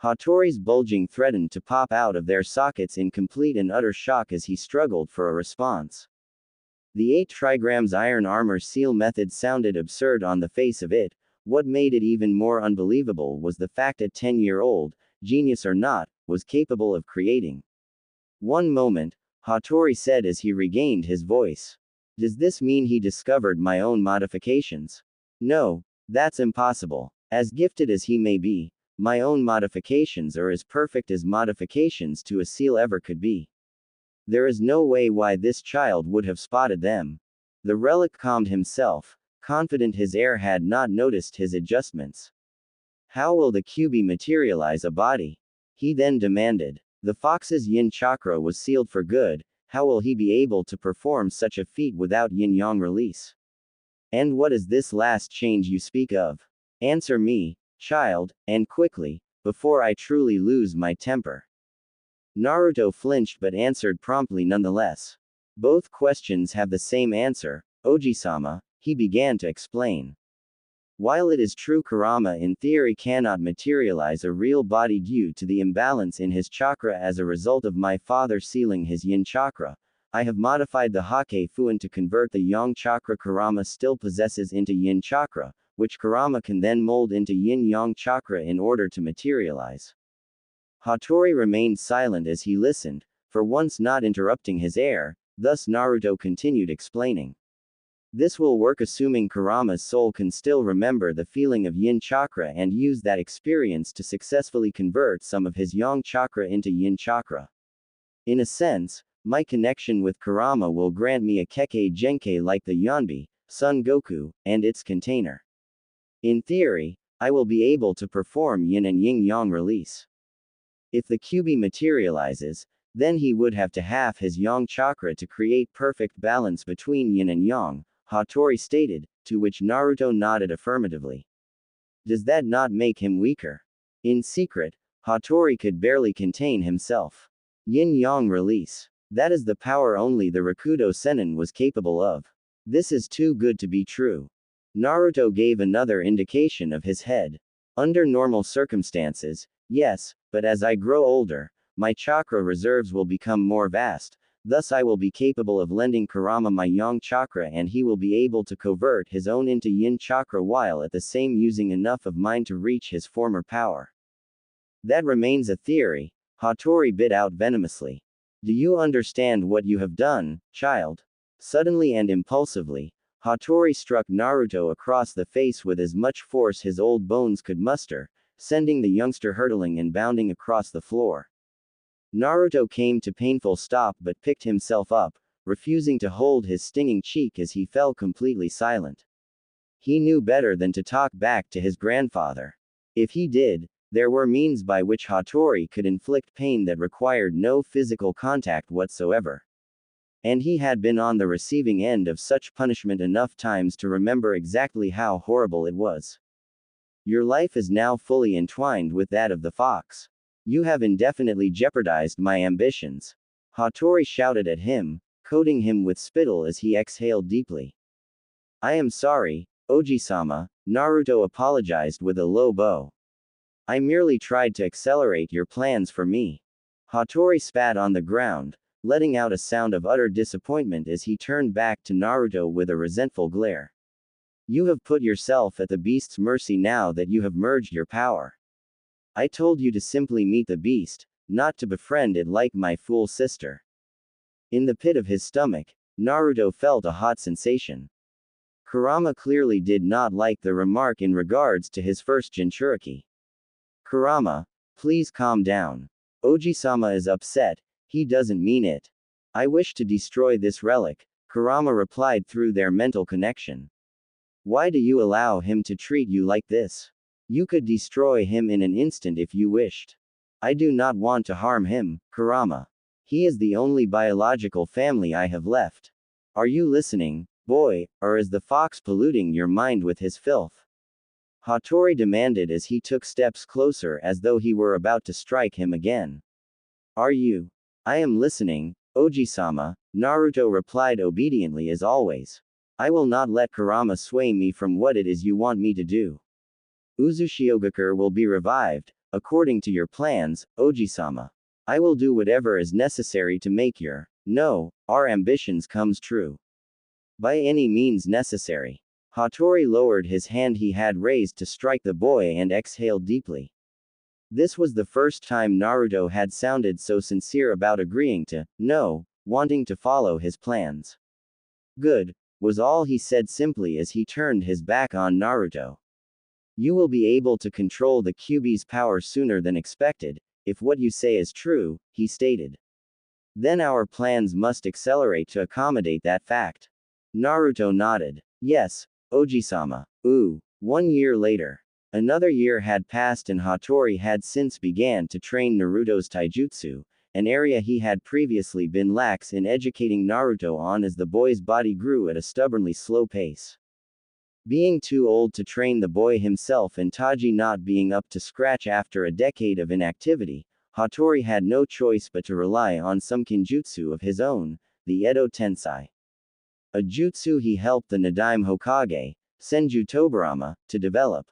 Hattori's bulging threatened to pop out of their sockets in complete and utter shock as he struggled for a response. The 8 trigrams iron armor seal method sounded absurd on the face of it. What made it even more unbelievable was the fact a 10-year-old, genius or not, was capable of creating. "One moment," Hattori said as he regained his voice. "Does this mean he discovered my own modifications?" "No, that's impossible. As gifted as he may be, my own modifications are as perfect as modifications to a seal ever could be. There is no way why this child would have spotted them." The relic calmed himself, confident his heir had not noticed his adjustments. "How will the Kyuubi materialize a body?" he then demanded. "The fox's yin chakra was sealed for good, how will he be able to perform such a feat without yin-yang release? And what is this last change you speak of? Answer me, child, and quickly, before I truly lose my temper." Naruto flinched but answered promptly nonetheless. "Both questions have the same answer, Oji-sama," he began to explain. "While it is true Kurama in theory cannot materialize a real body due to the imbalance in his chakra as a result of my father sealing his yin chakra, I have modified the Hake Fuin to convert the yang chakra Kurama still possesses into yin chakra, which Kurama can then mold into yin-yang chakra in order to materialize." Hattori remained silent as he listened, for once not interrupting his heir. Thus Naruto continued explaining. "This will work assuming Kurama's soul can still remember the feeling of yin chakra and use that experience to successfully convert some of his yang chakra into yin chakra. In a sense, my connection with Kurama will grant me a Kekkei Genkei like the Yanbi, Son Goku, and its container. In theory, I will be able to perform yin and yin-yang release. If the Kyuubi materializes, then he would have to half his yang chakra to create perfect balance between yin and yang," Hattori stated, to which Naruto nodded affirmatively. "Does that not make him weaker?" In secret, Hattori could barely contain himself. Yin-yang release. That is the power only the Rakudo Sennin was capable of. This is too good to be true. Naruto gave another indication of his head. Under normal circumstances, yes, but as I grow older, my chakra reserves will become more vast, thus I will be capable of lending Kurama my yang chakra and he will be able to convert his own into yin chakra while at the same using enough of mine to reach his former power. That remains a theory, Hattori bit out venomously. Do you understand what you have done, child? Suddenly and impulsively, Hattori struck Naruto across the face with as much force his old bones could muster, sending the youngster hurtling and bounding across the floor. Naruto came to painful stop but picked himself up, refusing to hold his stinging cheek as he fell completely silent. He knew better than to talk back to his grandfather. If he did, there were means by which Hattori could inflict pain that required no physical contact whatsoever. And he had been on the receiving end of such punishment enough times to remember exactly how horrible it was. Your life is now fully entwined with that of the fox. You have indefinitely jeopardized my ambitions. Hattori shouted at him, coating him with spittle as he exhaled deeply. I am sorry, Oji-sama, Naruto apologized with a low bow. I merely tried to accelerate your plans for me. Hattori spat on the ground, letting out a sound of utter disappointment as he turned back to Naruto with a resentful glare. You have put yourself at the beast's mercy now that you have merged your power. I told you to simply meet the beast, not to befriend it like my fool sister. In the pit of his stomach, Naruto felt a hot sensation. Kurama clearly did not like the remark in regards to his first Jinchuriki. Kurama, please calm down. Oji-sama is upset, he doesn't mean it. I wish to destroy this relic, Kurama replied through their mental connection. Why do you allow him to treat you like this? You could destroy him in an instant if you wished. I do not want to harm him, Kurama. He is the only biological family I have left. Are you listening, boy, or is the fox polluting your mind with his filth? Hattori demanded as he took steps closer as though he were about to strike him again. Are you? I am listening, Oji-sama, Naruto replied obediently as always. I will not let Kurama sway me from what it is you want me to do. Uzushiogakure will be revived, according to your plans, Oji-sama. I will do whatever is necessary to make our ambitions comes true. By any means necessary. Hattori lowered his hand he had raised to strike the boy and exhaled deeply. This was the first time Naruto had sounded so sincere about agreeing to, wanting to follow his plans. Good, was all he said simply as he turned his back on Naruto. You will be able to control the Kyuubi's power sooner than expected, if what you say is true, he stated. Then our plans must accelerate to accommodate that fact. Naruto nodded. Yes, Oji-sama. 1 year later. Another year had passed and Hattori had since began to train Naruto's taijutsu, an area he had previously been lax in educating Naruto on as the boy's body grew at a stubbornly slow pace. Being too old to train the boy himself and Taji not being up to scratch after a decade of inactivity, Hattori had no choice but to rely on some kinjutsu of his own, the Edo Tensai. A jutsu he helped the Nadaime Hokage, Senju Tobirama, to develop.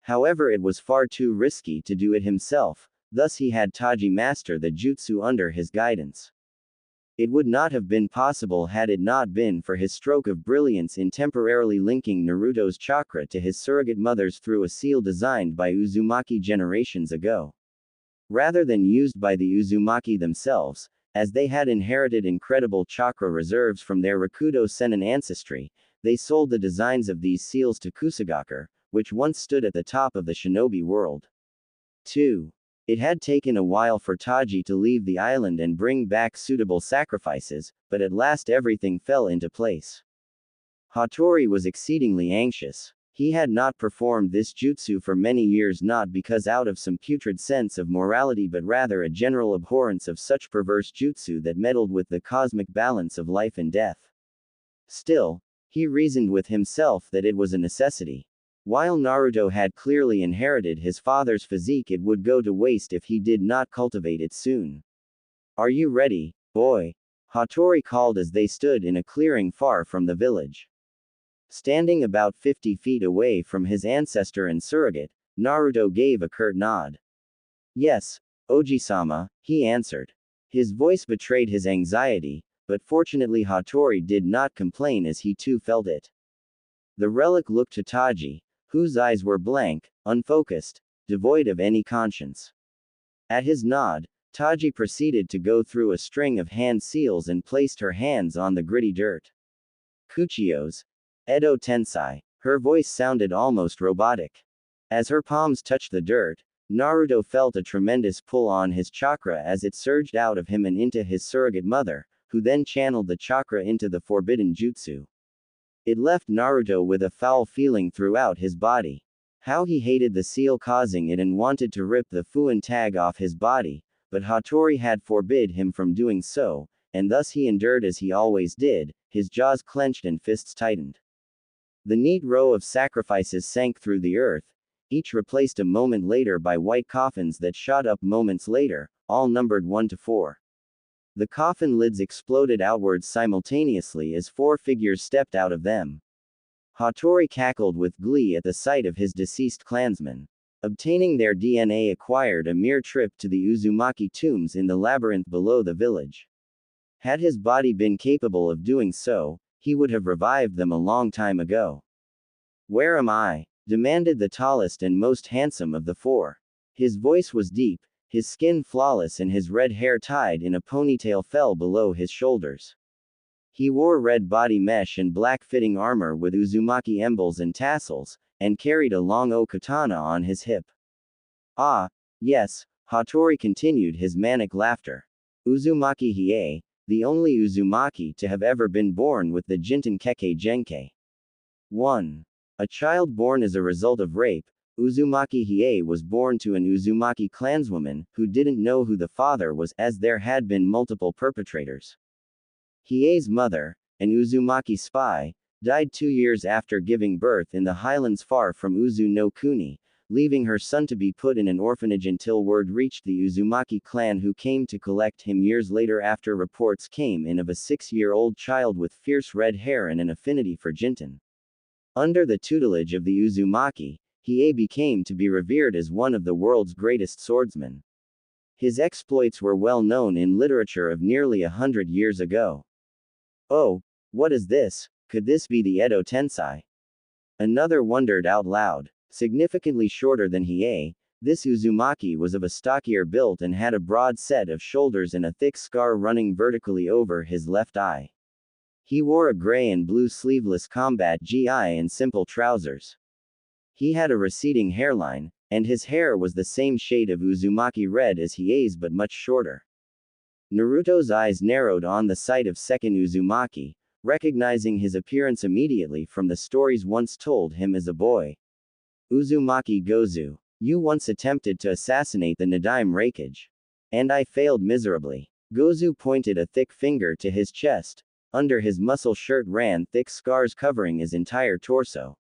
However, it was far too risky to do it himself, thus he had Taji master the jutsu under his guidance. It would not have been possible had it not been for his stroke of brilliance in temporarily linking Naruto's chakra to his surrogate mother's through a seal designed by Uzumaki generations ago. Rather than used by the Uzumaki themselves, as they had inherited incredible chakra reserves from their Rakudo Sennin ancestry, they sold the designs of these seals to Kusagakure, which once stood at the top of the shinobi world. 2. It had taken a while for Taji to leave the island and bring back suitable sacrifices, but at last everything fell into place. Hattori was exceedingly anxious. He had not performed this jutsu for many years, not because out of some putrid sense of morality but rather a general abhorrence of such perverse jutsu that meddled with the cosmic balance of life and death. Still, he reasoned with himself that it was a necessity. While Naruto had clearly inherited his father's physique, it would go to waste if he did not cultivate it soon. Are you ready, boy? Hattori called as they stood in a clearing far from the village. Standing about 50 feet away from his ancestor and surrogate, Naruto gave a curt nod. Yes, Oji-sama, he answered. His voice betrayed his anxiety, but fortunately Hattori did not complain as he too felt it. The relic looked to Taji, whose eyes were blank, unfocused, devoid of any conscience. At his nod, Taji proceeded to go through a string of hand seals and placed her hands on the gritty dirt. Kuchiyos, Edo Tensai. Her voice sounded almost robotic. As her palms touched the dirt, Naruto felt a tremendous pull on his chakra as it surged out of him and into his surrogate mother, who then channeled the chakra into the forbidden jutsu. It left Naruto with a foul feeling throughout his body. How he hated the seal causing it and wanted to rip the Fuin tag off his body, but Hattori had forbid him from doing so, and thus he endured as he always did, his jaws clenched and fists tightened. The neat row of sacrifices sank through the earth, each replaced a moment later by white coffins that shot up moments later, all numbered 1 to 4. The coffin lids exploded outwards simultaneously as 4 figures stepped out of them. Hattori cackled with glee at the sight of his deceased clansmen. Obtaining their DNA acquired a mere trip to the Uzumaki tombs in the labyrinth below the village. Had his body been capable of doing so, he would have revived them a long time ago. "Where am I?" demanded the tallest and most handsome of the 4. His voice was deep, his skin flawless and his red hair tied in a ponytail fell below his shoulders. He wore red body mesh and black-fitting armor with Uzumaki emblems and tassels, and carried a long katana on his hip. "Ah, yes," Hattori continued his manic laughter. "Uzumaki Hiei, the only Uzumaki to have ever been born with the Jinten Kekkei Genkei. 1. A child born as a result of rape, Uzumaki Hiei was born to an Uzumaki clanswoman, who didn't know who the father was, as there had been multiple perpetrators. Hiei's mother, an Uzumaki spy, died 2 years after giving birth in the highlands far from Uzu no Kuni, leaving her son to be put in an orphanage until word reached the Uzumaki clan, who came to collect him years later after reports came in of a 6-year-old child with fierce red hair and an affinity for Jinten. Under the tutelage of the Uzumaki, Hiei became to be revered as one of the world's greatest swordsmen. His exploits were well known in literature of nearly 100 years ago. Oh, what is this? Could this be the Edo Tensai? Another wondered out loud. Significantly shorter than Hiei, this Uzumaki was of a stockier build and had a broad set of shoulders and a thick scar running vertically over his left eye. He wore a gray and blue sleeveless combat gi and simple trousers. He had a receding hairline, and his hair was the same shade of Uzumaki red as Hiei's but much shorter. Naruto's eyes narrowed on the sight of second Uzumaki, recognizing his appearance immediately from the stories once told him as a boy. "Uzumaki Gozu, you once attempted to assassinate the Nadaime Raikage. And I failed miserably." Gozu pointed a thick finger to his chest. Under his muscle shirt ran thick scars covering his entire torso.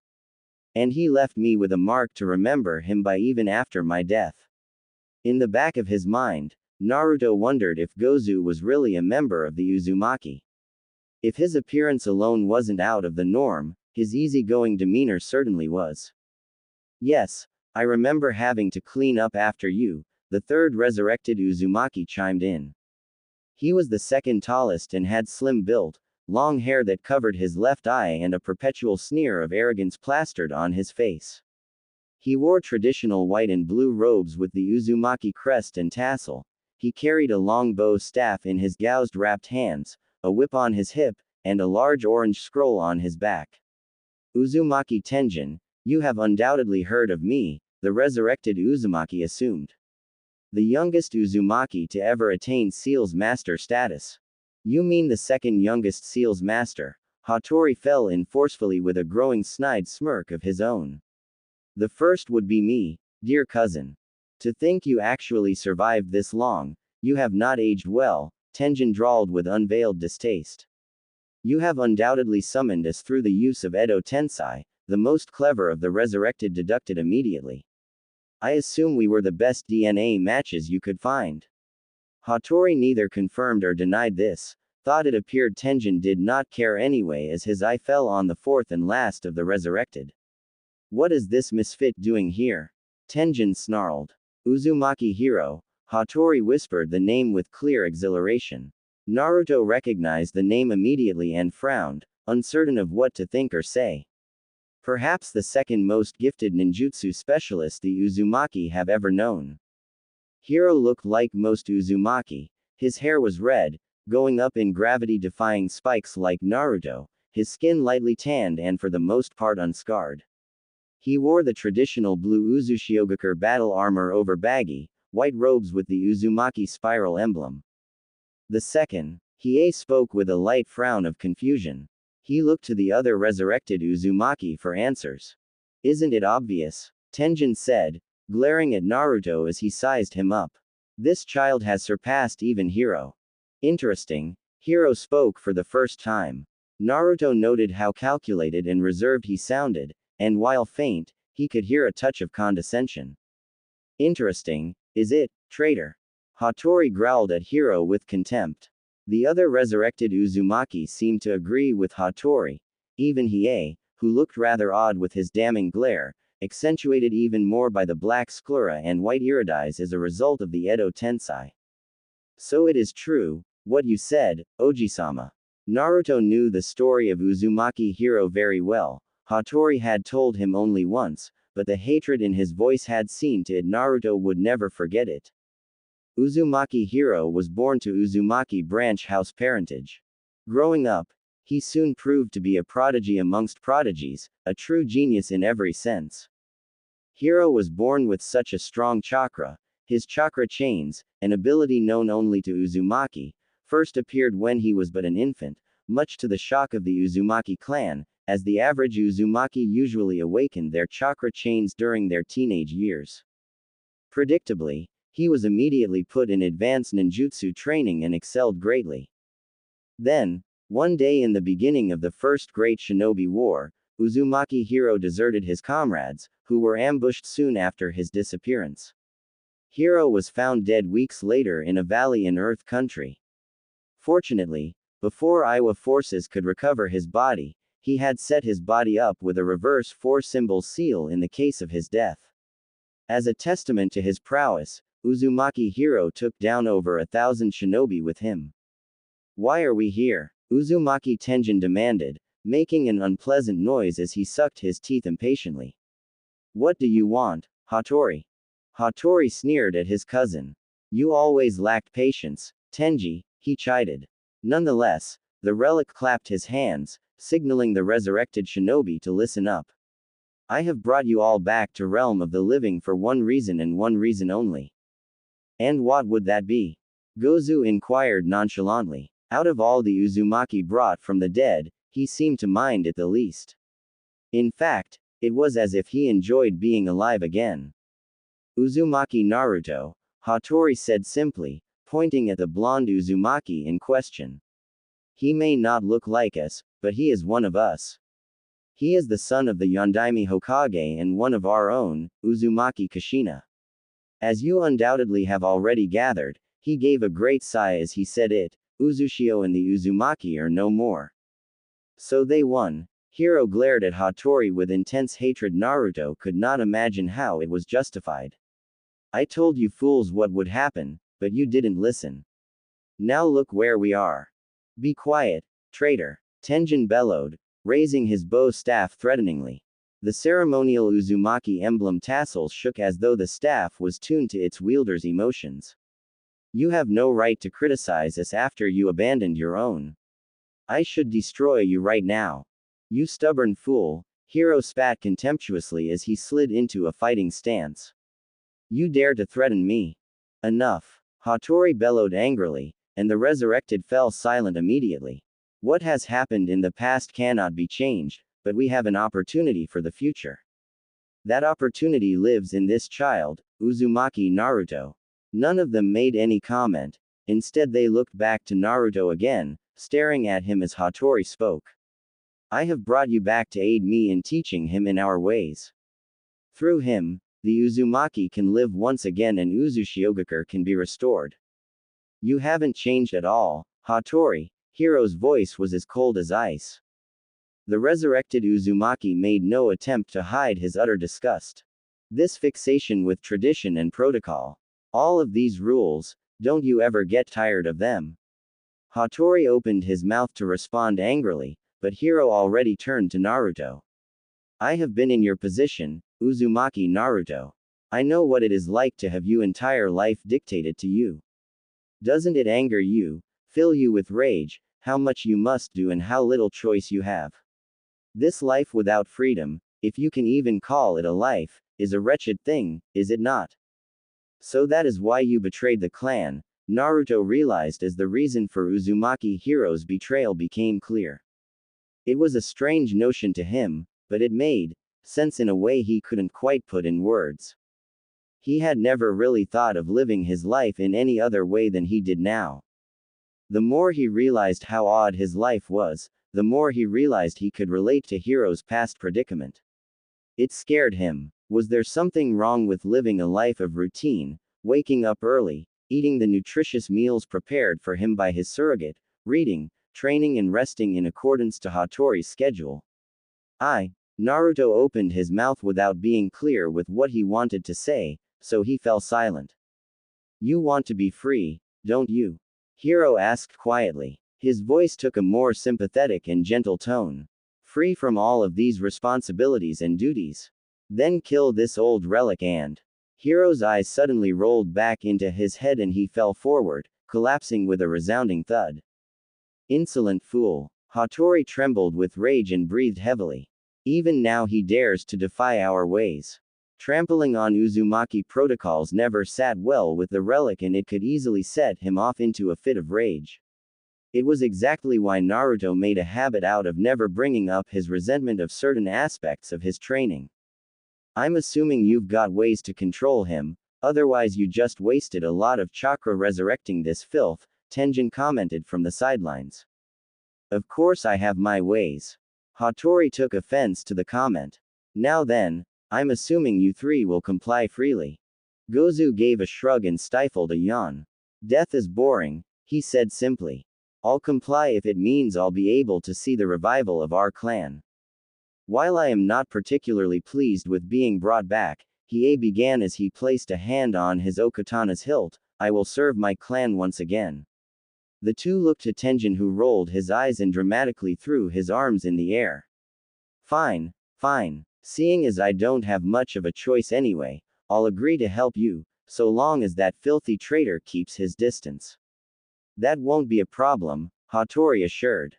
"And he left me with a mark to remember him by even after my death." In the back of his mind, Naruto wondered if Gozu was really a member of the Uzumaki. If his appearance alone wasn't out of the norm, his easygoing demeanor certainly was. "Yes, I remember having to clean up after you," the third resurrected Uzumaki chimed in. He was the second tallest and had slim build, long hair that covered his left eye and a perpetual sneer of arrogance plastered on his face. He wore traditional white and blue robes with the Uzumaki crest and tassel. He carried a long bow staff in his gouged wrapped hands, a whip on his hip, and a large orange scroll on his back. "Uzumaki Tenjin, you have undoubtedly heard of me," the resurrected Uzumaki assumed. "The youngest Uzumaki to ever attain Seal's Master status." "You mean the second youngest Seal's Master?" Hattori fell in forcefully with a growing snide smirk of his own. "The first would be me, dear cousin. To think you actually survived this long. You have not aged well," Tenjin drawled with unveiled distaste. "You have undoubtedly summoned us through the use of Edo Tensai," the most clever of the resurrected deducted immediately. "I assume we were the best DNA matches you could find." Hattori neither confirmed or denied this, thought it appeared Tenjin did not care anyway as his eye fell on the fourth and last of the resurrected. What is this misfit doing here? Tenjin snarled. Uzumaki hero. Hattori whispered the name with clear exhilaration. Naruto recognized the name immediately and frowned, uncertain of what to think or say. Perhaps the second most gifted ninjutsu specialist the Uzumaki have ever known. Hiro looked like most Uzumaki. His hair was red, going up in gravity-defying spikes like Naruto, his skin lightly tanned and for the most part unscarred. He wore the traditional blue Uzushiogakure battle armor over baggy, white robes with the Uzumaki spiral emblem. The second, Hiei spoke with a light frown of confusion. He looked to the other resurrected Uzumaki for answers. Isn't it obvious? Tenjin said, glaring at Naruto as he sized him up. This child has surpassed even Hiro. Interesting. Hiro spoke for the first time. Naruto noted how calculated and reserved he sounded, and while faint, he could hear a touch of condescension. Interesting, is it, traitor? Hattori growled at Hiro with contempt. The other resurrected Uzumaki seemed to agree with Hattori. Even Hiei, who looked rather odd with his damning glare, accentuated even more by the black sclera and white iridides as a result of the Edo Tensei. So it is true, what you said, Oji-sama. Naruto knew the story of Uzumaki Hiro very well. Hattori had told him only once, but the hatred in his voice had seen to it Naruto would never forget it. Uzumaki Hiro was born to Uzumaki branch house parentage. Growing up, he soon proved to be a prodigy amongst prodigies, a true genius in every sense. Hiro was born with such a strong chakra. His chakra chains, an ability known only to Uzumaki, first appeared when he was but an infant, much to the shock of the Uzumaki clan, as the average Uzumaki usually awakened their chakra chains during their teenage years. Predictably, he was immediately put in advanced ninjutsu training and excelled greatly. Then, one day in the beginning of the First Great Shinobi War, Uzumaki Hiro deserted his comrades, who were ambushed soon after his disappearance. Hiro was found dead weeks later in a valley in Earth Country. Fortunately, before Iwa forces could recover his body, he had set his body up with a reverse 4-symbol seal in the case of his death. As a testament to his prowess, Uzumaki Hiro took down over 1,000 shinobi with him. Why are we here? Uzumaki Tenjin demanded, making an unpleasant noise as he sucked his teeth impatiently. What do you want, Hattori? Hattori sneered at his cousin. You always lacked patience, Tenji, he chided. Nonetheless, the relic clapped his hands, signaling the resurrected shinobi to listen up. I have brought you all back to realm of the living for one reason and one reason only. And what would that be? Gozu inquired nonchalantly. Out of all the Uzumaki brought from the dead, he seemed to mind it the least. In fact, it was as if he enjoyed being alive again. Uzumaki Naruto, Hattori said simply, pointing at the blonde Uzumaki in question. He may not look like us, but he is one of us. He is the son of the Yondaime Hokage and one of our own, Uzumaki Kushina. As you undoubtedly have already gathered, he gave a great sigh as he said it, Uzushio and the Uzumaki are no more. So they won. Hiro glared at Hattori with intense hatred. Naruto could not imagine how it was justified. I told you fools what would happen, but you didn't listen. Now look where we are. Be quiet, traitor, Tenjin bellowed, raising his bow staff threateningly. The ceremonial Uzumaki emblem tassels shook as though the staff was tuned to its wielder's emotions. You have no right to criticize us after you abandoned your own. I should destroy you right now. You stubborn fool, Hiro spat contemptuously as he slid into a fighting stance. You dare to threaten me? Enough. Hattori bellowed angrily, and the resurrected fell silent immediately. What has happened in the past cannot be changed, but we have an opportunity for the future. That opportunity lives in this child, Uzumaki Naruto. None of them made any comment. Instead they looked back to Naruto again, staring at him as Hattori spoke. I have brought you back to aid me in teaching him in our ways. Through him, the Uzumaki can live once again and Uzushiogakure can be restored. You haven't changed at all, Hattori, Hiro's voice was as cold as ice. The resurrected Uzumaki made no attempt to hide his utter disgust. This fixation with tradition and protocol. All of these rules, don't you ever get tired of them? Hattori opened his mouth to respond angrily, but Hiro already turned to Naruto. I have been in your position, Uzumaki Naruto. I know what it is like to have your entire life dictated to you. Doesn't it anger you, fill you with rage, how much you must do and how little choice you have? This life without freedom, if you can even call it a life, is a wretched thing, is it not? So that is why you betrayed the clan, Naruto realized as the reason for Uzumaki Hiro's betrayal became clear. It was a strange notion to him, but it made sense in a way he couldn't quite put in words. He had never really thought of living his life in any other way than he did now. The more he realized how odd his life was, the more he realized he could relate to Hiro's past predicament. It scared him. Was there something wrong with living a life of routine, waking up early, eating the nutritious meals prepared for him by his surrogate, reading, training and resting in accordance to Hattori's schedule? Naruto opened his mouth without being clear with what he wanted to say, so he fell silent. You want to be free, don't you? Hiro asked quietly. His voice took a more sympathetic and gentle tone. Free from all of these responsibilities and duties. Then kill this old relic and. Hiro's eyes suddenly rolled back into his head and he fell forward, collapsing with a resounding thud. Insolent fool. Hattori trembled with rage and breathed heavily. Even now he dares to defy our ways. Trampling on Uzumaki protocols never sat well with the relic and it could easily set him off into a fit of rage. It was exactly why Naruto made a habit out of never bringing up his resentment of certain aspects of his training. I'm assuming you've got ways to control him, otherwise you just wasted a lot of chakra resurrecting this filth, Tenjin commented from the sidelines. Of course I have my ways. Hattori took offense to the comment. Now then, I'm assuming you three will comply freely. Gozu gave a shrug and stifled a yawn. Death is boring, he said simply. I'll comply if it means I'll be able to see the revival of our clan. While I am not particularly pleased with being brought back, Hiei began as he placed a hand on his okatana's hilt, I will serve my clan once again. The two looked to Tenjin who rolled his eyes and dramatically threw his arms in the air. Fine, fine. Seeing as I don't have much of a choice anyway, I'll agree to help you, so long as that filthy traitor keeps his distance. That won't be a problem, Hattori assured.